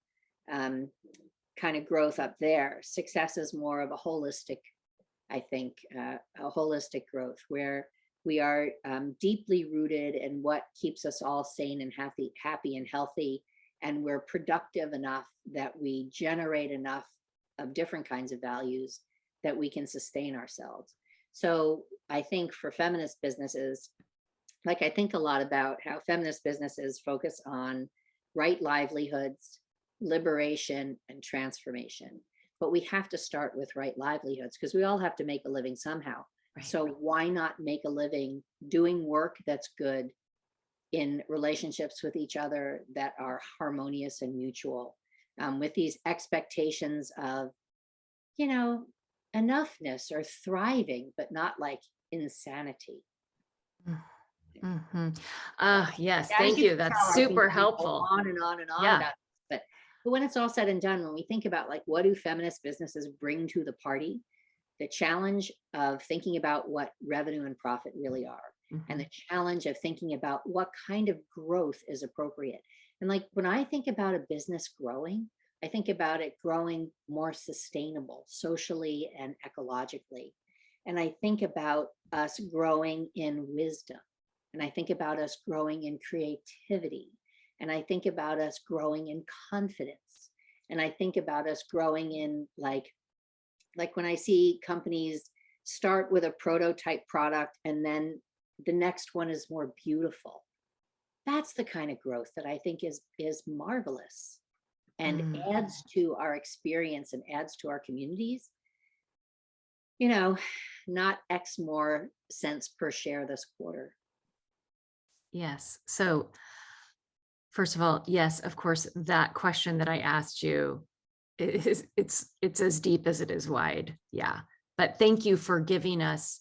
kind of growth up there. Success is more of a holistic, I think, a holistic growth where we are deeply rooted in what keeps us all sane and happy and healthy. And we're productive enough that we generate enough of different kinds of values that we can sustain ourselves. So I think for feminist businesses, like I think a lot about how feminist businesses focus on right livelihoods, liberation, and transformation. But we have to start with right livelihoods because we all have to make a living somehow. Right. So why not make a living doing work that's good in relationships with each other that are harmonious and mutual, with these expectations of, enoughness or thriving, but not like insanity.
Yes, thank you. That's super helpful.
On and on and on about this. But when it's all said and done, when we think about like what do feminist businesses bring to the party, the challenge of thinking about what revenue and profit really are, and the challenge of thinking about what kind of growth is appropriate. And like when I think about a business growing, I think about it growing more sustainable socially and ecologically. And I think about us growing in wisdom. And I think about us growing in creativity. And I think about us growing in confidence. And I think about us growing in like when I see companies start with a prototype product and then the next one is more beautiful. That's the kind of growth that I think is marvelous and adds to our experience and adds to our communities. You know, not X more cents per share this quarter.
Yes. So first of all, yes, of course, that question that I asked you it's as deep as it is wide. Yeah. But thank you for giving us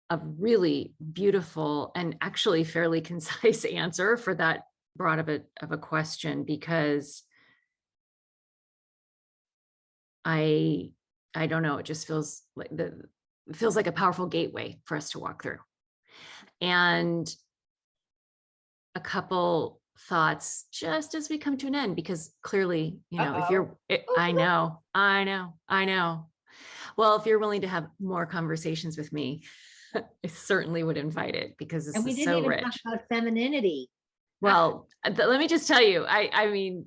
a really beautiful and actually fairly concise answer for that broad of a question, because I don't know, it just feels like a powerful gateway for us to walk through. And a couple thoughts just as we come to an end, because clearly, if you're, I know. Well, if you're willing to have more conversations with me, I certainly would invite it, because this
And we
is
didn't
so
even
rich.
talk about femininity.
Well, let me just tell you, I mean,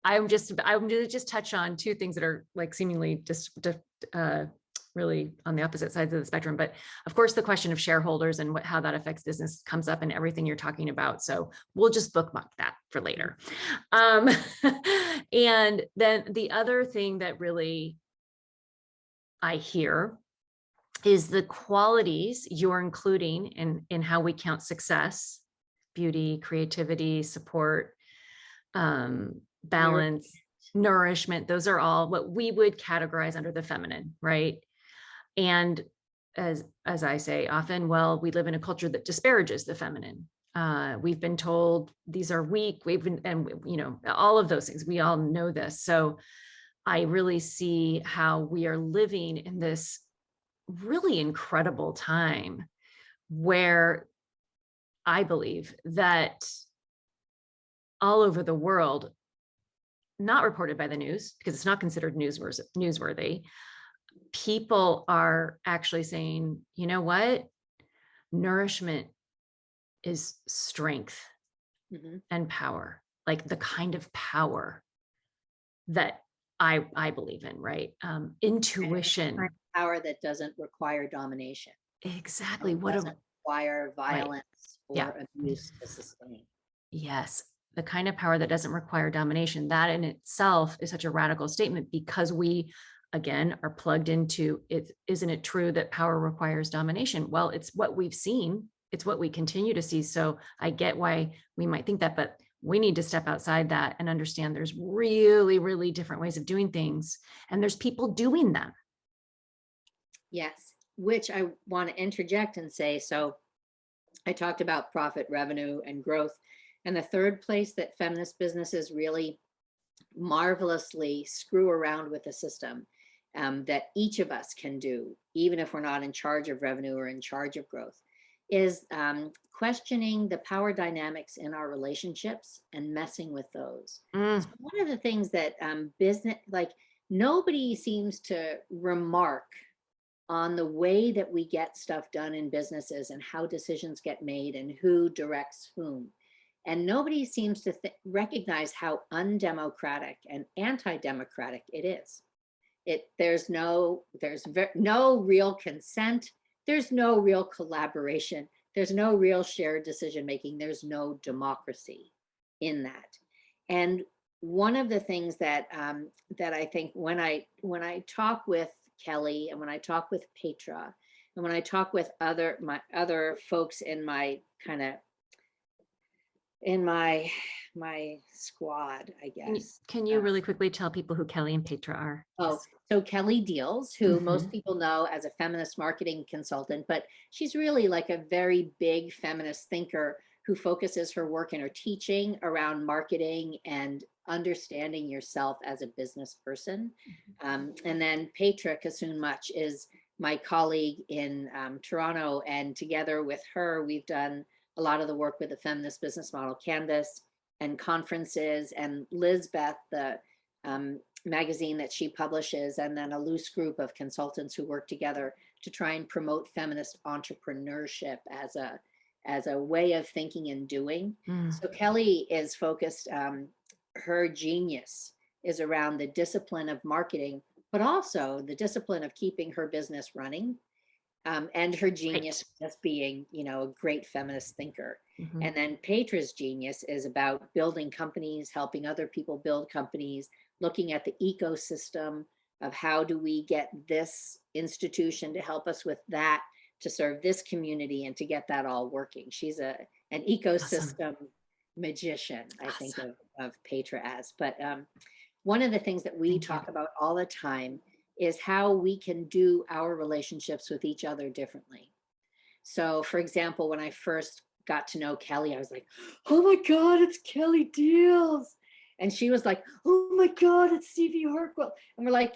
I'm going to just touch on two things that are like seemingly just really on the opposite sides of the spectrum. But of course, the question of shareholders and how that affects business comes up in everything you're talking about. So we'll just bookmark that for later. And then the other thing that really I hear is the qualities you're including in how we count success: beauty, creativity, support, balance, nourishment. Those are all what we would categorize under the feminine, right? And as I say often, well, we live in a culture that disparages the feminine. We've been told these are weak. And all of those things. We all know this. So I really see how we are living in this really incredible time where I believe that all over the world, not reported by the news because it's not considered newsworthy, people are actually saying, you know what? Nourishment is strength and power, like the kind of power that I believe in, right? Intuition.
Power that doesn't require domination.
Exactly.
What doesn't require violence or abuse to sustain.
Yes. The kind of power that doesn't require domination. That in itself is such a radical statement, because we, again, are plugged into it. Isn't it true that power requires domination? Well, it's what we've seen. It's what we continue to see. So I get why we might think that, but we need to step outside that and understand there's really, really different ways of doing things. And there's people doing them.
Yes, which I want to interject and say, so I talked about profit, revenue, and growth. And the third place that feminist businesses really marvelously screw around with the system that each of us can do, even if we're not in charge of revenue or in charge of growth, is questioning the power dynamics in our relationships and messing with those. So one of the things that nobody seems to remark on the way that we get stuff done in businesses and how decisions get made and who directs whom. And nobody seems to recognize how undemocratic and anti-democratic it is. There's no real consent. There's no real collaboration. There's no real shared decision-making. There's no democracy in that. And one of the things that I think when I talk with Kelly and when I talk with Petra and when I talk with my other folks in my kind of my squad, I guess.
Can you really quickly tell people who Kelly and Petra are?
Oh, so Kelly Deals, who most people know as a feminist marketing consultant, but she's really like a very big feminist thinker who focuses her work and her teaching around marketing and understanding yourself as a business person. And then Petra Kasoon Much is my colleague in Toronto, and together with her, we've done a lot of the work with the Feminist Business Model Canvas and conferences, and Lizbeth, the magazine that she publishes, and then a loose group of consultants who work together to try and promote feminist entrepreneurship as a way of thinking and doing. So Kelly is focused, her genius is around the discipline of marketing, but also the discipline of keeping her business running. And her genius just being, a great feminist thinker. And then Petra's genius is about building companies, helping other people build companies, looking at the ecosystem of how do we get this institution to help us with that, to serve this community, and to get that all working. She's an ecosystem magician, I think of Petra as. But one of the things that we talk about all the time is how we can do our relationships with each other differently. So, for example, when I first got to know Kelly, I was like, oh my God, it's Kelly Deals. And she was like, oh my God, it's CV Harquail. And we're like,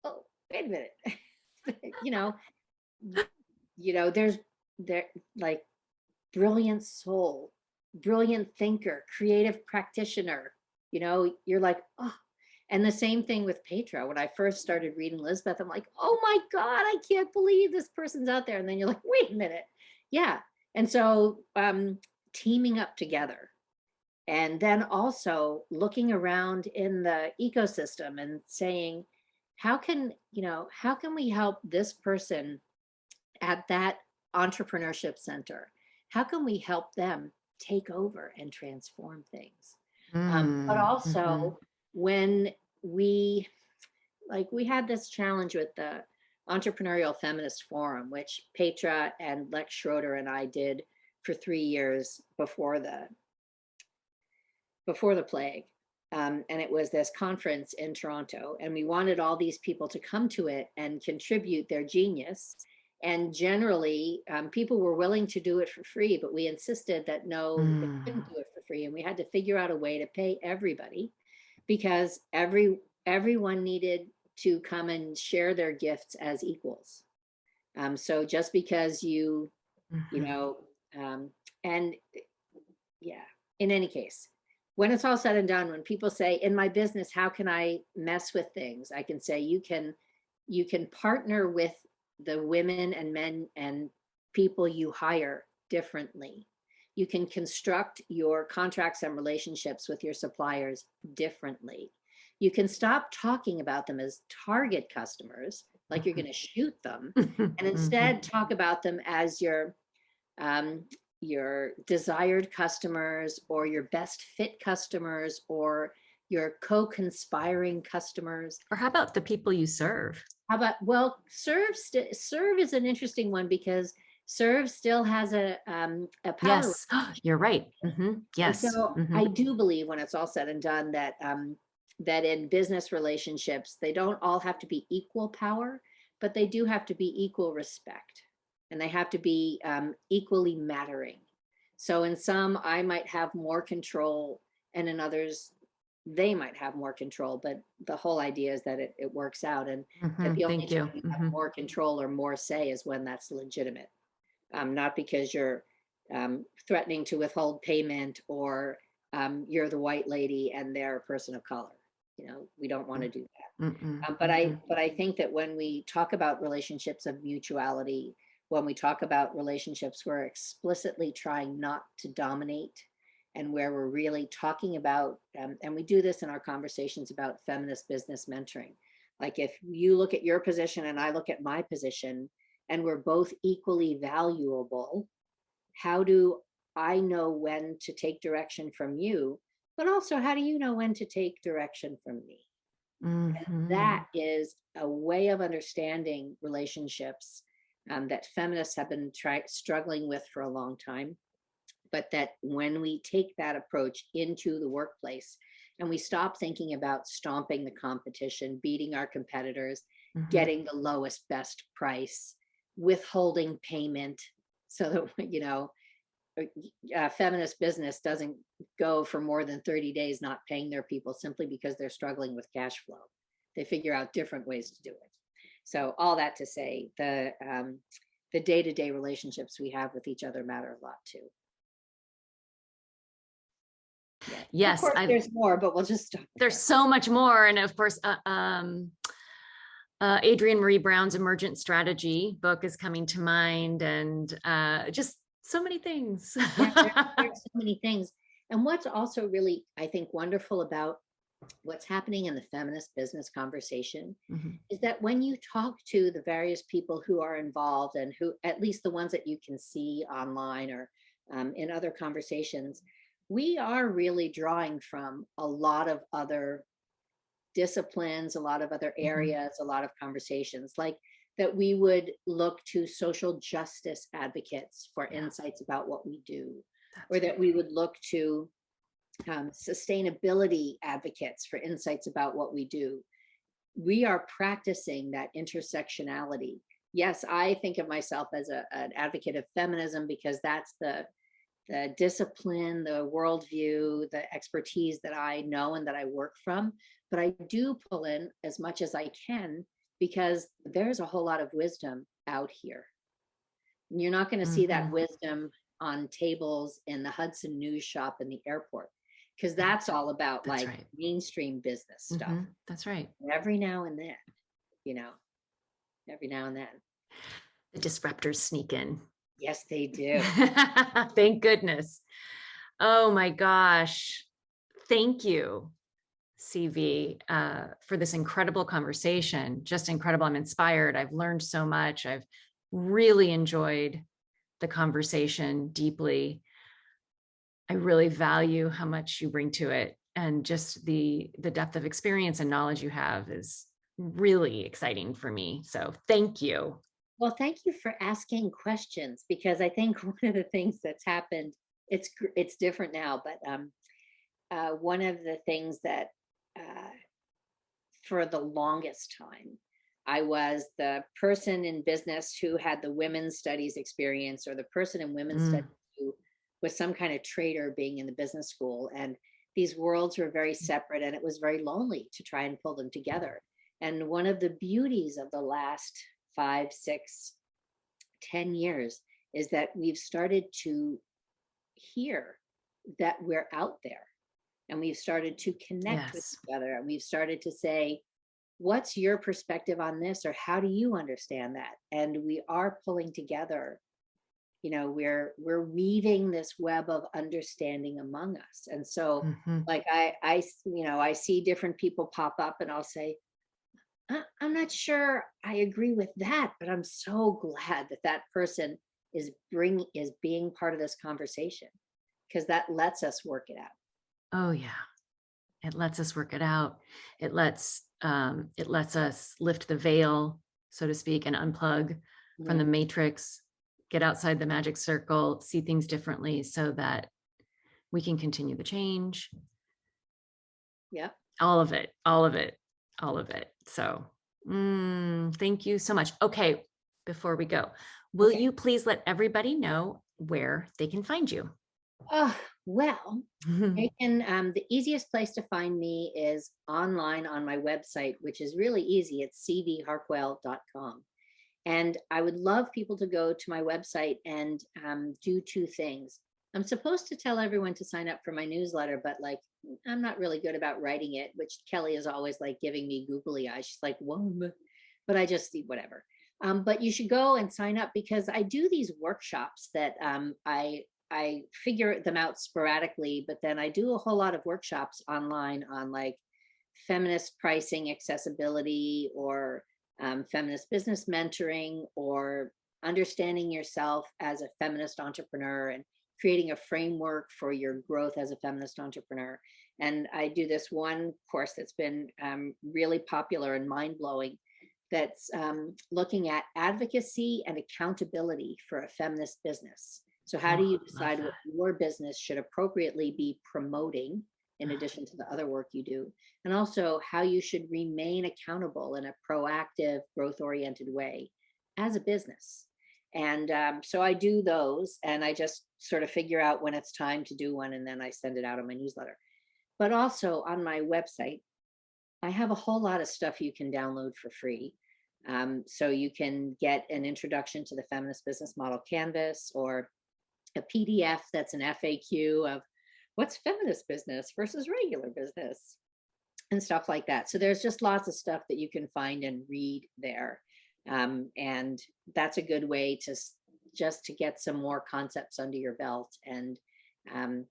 oh, wait a minute. There's like brilliant soul, brilliant thinker, creative practitioner. You're like, oh. And the same thing with Petra. When I first started reading Lizbeth, I'm like, oh my God, I can't believe this person's out there. And then you're like, wait a minute. Yeah. And so teaming up together, and then also looking around in the ecosystem and saying, how can we help this person at that entrepreneurship center? How can we help them take over and transform things? But also, when we had this challenge with the Entrepreneurial Feminist Forum, which Petra and Lex Schroeder and I did for 3 years before the plague. And it was this conference in Toronto, and we wanted all these people to come to it and contribute their genius. And generally, people were willing to do it for free, but we insisted that no, they couldn't do it for free. And we had to figure out a way to pay everybody, because everyone needed to come and share their gifts as equals. So just because in any case, when it's all said and done, when people say, in my business, how can I mess with things? I can say, you can partner with the women and men and people you hire differently. You can construct your contracts and relationships with your suppliers differently. You can stop talking about them as target customers, like you're going to shoot them, and instead talk about them as your desired customers, or your best fit customers, or your co-conspiring customers.
Or how about the people you serve?
How about, well, serve is an interesting one, because serve still has a power.
Yes, you're right. Yes.
And so I do believe, when it's all said and done, that that in business relationships, they don't all have to be equal power, but they do have to be equal respect, and they have to be equally mattering. So in some, I might have more control, and in others, they might have more control, but the whole idea is that it works out, and that the only time you have more control or more say is when that's legitimate, not because you're threatening to withhold payment, or you're the white lady and they're a person of color. We don't want to do that. But I think that when we talk about relationships of mutuality, when we talk about relationships where we're explicitly trying not to dominate, and where we're really talking about, and we do this in our conversations about feminist business mentoring. Like, if you look at your position and I look at my position, and we're both equally valuable, how do I know when to take direction from you? But also, how do you know when to take direction from me? And that is a way of understanding relationships that feminists have been struggling with for a long time. But that when we take that approach into the workplace, and we stop thinking about stomping the competition, beating our competitors, getting the lowest, best price, withholding payment, so that, feminist business doesn't go for more than 30 days not paying their people simply because they're struggling with cash flow. They figure out different ways to do it. So all that to say, the day-to-day relationships we have with each other matter a lot too. Yeah. Of
Yes,
course, there's more, but we'll just stop
there's
there.
so much more. And of course, Adrienne Marie Brown's Emergent Strategy book is coming to mind, and just so many things.
Yeah, there's so many things. And what's also really, I think, wonderful about what's happening in the feminist business conversation
Mhm.
is that when you talk to the various people who are involved, and who, at least the ones that you can see online or in other conversations, we are really drawing from a lot of other disciplines, a lot of other
Mhm.
areas, a lot of conversations, like that we would look to social justice advocates for
Yeah,
insights about what we do, or
that's
that we would look to sustainability advocates for insights about what we do. We are practicing that intersectionality. Yes, I think of myself as an advocate of feminism because that's the discipline, the worldview, the expertise that I know and that I work from. But I do pull in as much as I can because there's a whole lot of wisdom out here. And you're not going to see that
Mhm.
wisdom on tables in the Hudson News Shop in the airport, because
Yeah,
that's all about
that's
like
right.
mainstream business stuff.
That's right.
Every now and then, you know, every now and then.
The disruptors sneak in.
Yes, they do.
Thank goodness. Oh my gosh. Thank you, CV, for this incredible conversation. Just incredible. I'm inspired. I've learned so much. I've really enjoyed the conversation deeply. I really value how much you bring to it, and just the depth of experience and knowledge you have is really exciting for me. So thank you.
Well, thank you for asking questions, because I think one of the things that's happened, it's different now, but one of the things that uh, for the longest time, I was the person in business who had the women's studies experience, or the person in women's studies
Mm,
who was some kind of trader being in the business school. And these worlds were very separate, and it was very lonely to try and pull them together. And one of the beauties of the last 5, 6, 10 years is that we've started to hear that we're out there, and we've started to connect with
yes.
each other, and we've started to say, what's your perspective on this, or how do you understand that? And we are pulling together, we're weaving this web of understanding among us. And so,
Mhm.
like, I see different people pop up, and I'll say, I'm not sure I agree with that, but I'm so glad that that person is being part of this conversation, because that lets us work it out.
Oh yeah. It lets us work it out. It lets us lift the veil, so to speak, and unplug from the
Mhm.
matrix, get outside the magic circle, see things differently so that we can continue the change.
Yep.
All of it, all of it, all of it. So thank you so much. Okay, before we go, will
Okay.
you please let everybody know where they can find you?
Oh, well, the easiest place to find me is online on my website, which is really easy. It's cvharquail.com. And I would love people to go to my website and do two things. I'm supposed to tell everyone to sign up for my newsletter, but like, I'm not really good about writing it, which Kelly is always like giving me googly eyes. She's like, whoa, but I just see whatever. But you should go and sign up, because I do these workshops that I figure them out sporadically, but then I do a whole lot of workshops online on like feminist pricing accessibility, or feminist business mentoring, or understanding yourself as a feminist entrepreneur, and creating a framework for your growth as a feminist entrepreneur. And I do this one course that's been really popular and mind blowing, that's looking at advocacy and accountability for a feminist business. So, how do
Oh,
you
love
decide what
that.
your business should appropriately be promoting in addition to the other work you do? And also, how you should remain accountable in a proactive, growth oriented way as a business. And so I do those, and I just sort of figure out when it's time to do one, and then I send it out on my newsletter. But also on my website, I have a whole lot of stuff you can download for free. So you can get an introduction to the feminist business model canvas, or a PDF that's an FAQ of what's feminist business versus regular business and stuff like that. So there's just lots of stuff that you can find and read there. And that's a good way to just to get some more concepts under your belt. And um,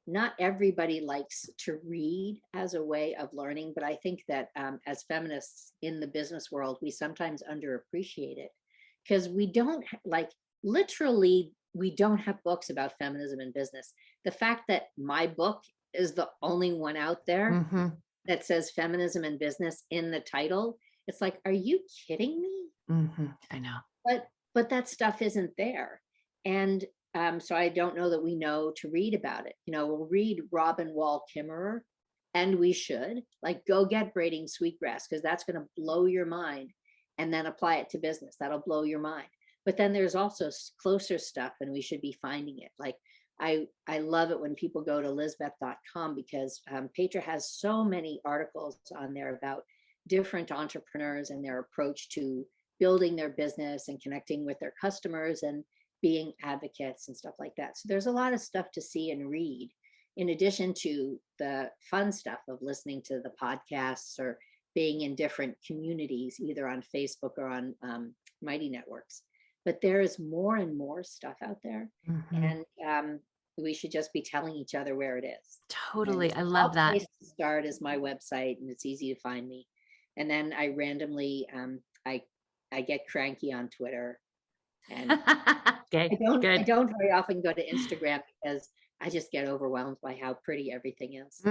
not everybody likes to read as a way of learning, but I think that as feminists in the business world, we sometimes underappreciate it, because we don't like, literally, we don't have books about feminism in business. The fact that my book is the only one out there
Mm-hmm.
that says feminism in business in the title, it's like, are you kidding me?
Mm-hmm. I know.
But that stuff isn't there. And so I don't know that we know to read about it. You know, we'll read Robin Wall Kimmerer, and we should, like, go get braiding sweetgrass, because that's going to blow your mind, and then apply it to business. That'll blow your mind. But then there's also closer stuff, and we should be finding it. Like, I love it when people go to lizbeth.com, because Petra has so many articles on there about different entrepreneurs and their approach to building their business and connecting with their customers and being advocates and stuff like that. So there's a lot of stuff to see and read, in addition to the fun stuff of listening to the podcasts or being in different communities, either on Facebook or on Mighty Networks. But there is more and more stuff out there.
Mm-hmm.
And we should just be telling each other where it is.
Totally.
And
I love that.
place to start is my website, and it's easy to find me. And then I randomly, I get cranky on Twitter, and
Okay,
I
good.
don't very often go to Instagram, because I just get overwhelmed by how pretty everything is.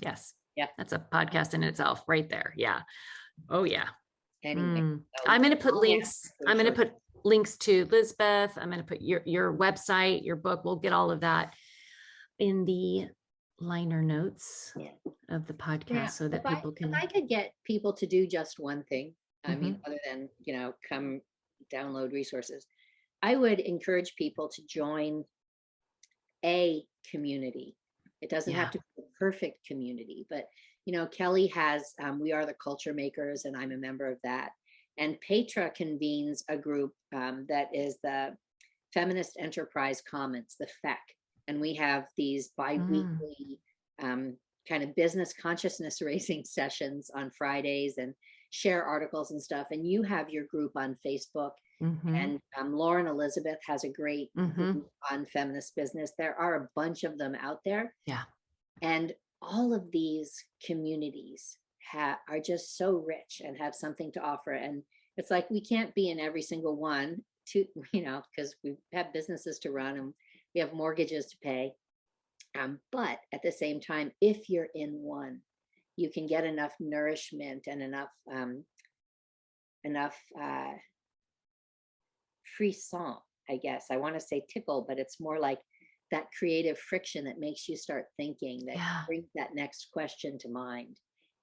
Yes.
Yeah.
That's a podcast in itself right there. Yeah. Oh yeah.
Anyway, so
I'm going to put
long
links.
answer to a
I'm going to
short-
put links to Lisbeth. I'm going to put your website, your book. We'll get all of that in the liner notes
Yeah.
of the podcast,
Yeah.
so that
If
people can.
I could get people to do just one thing, I
Mm-hmm.
mean, other than, you know, come download resources, I would encourage people to join a community. It doesn't have
Yeah.
to be a perfect community, but, you know, Kelly has We Are the Culture Makers, and I'm a member of that. And Petra convenes a group that is the Feminist Enterprise Commons, the FEC. And we have these bi-weekly kind of business consciousness raising sessions on Fridays, and share articles and stuff. And you have your group on Facebook.
Mm-hmm.
And Lauren Elizabeth has a great
Mm-hmm.
group on feminist business. There are a bunch of them out there.
Yeah.
And all of these communities are just so rich and have something to offer. And it's like, we can't be in every single one, to, you know, because we have businesses to run and we have mortgages to pay. But at the same time, if you're in one, you can get enough nourishment and enough frisson, I guess. I want to say tickle, but it's more like that creative friction that makes you start thinking, that
Yeah.
brings that next question to mind.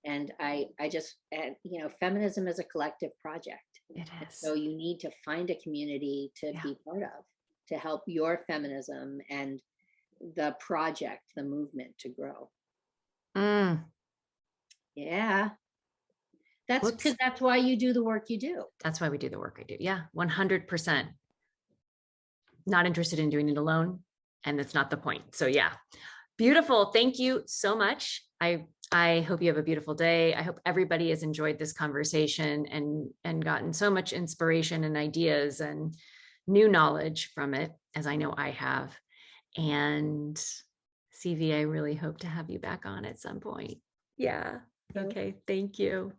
And I just, you know, feminism is a collective project.
It is.
So you need to find a community to
Yeah.
be part of, to help your feminism and the project, the movement to grow. Yeah. That's because that's why you do the work you do.
That's why we do the work I do. Yeah. 100%. Not interested in doing it alone. And that's not the point. So yeah. Beautiful. Thank you so much. I hope you have a beautiful day. I hope everybody has enjoyed this conversation and gotten so much inspiration and ideas and new knowledge from it, as I know I have. And CV, I really hope to have you back on at some point. Yeah. Okay. Thank you.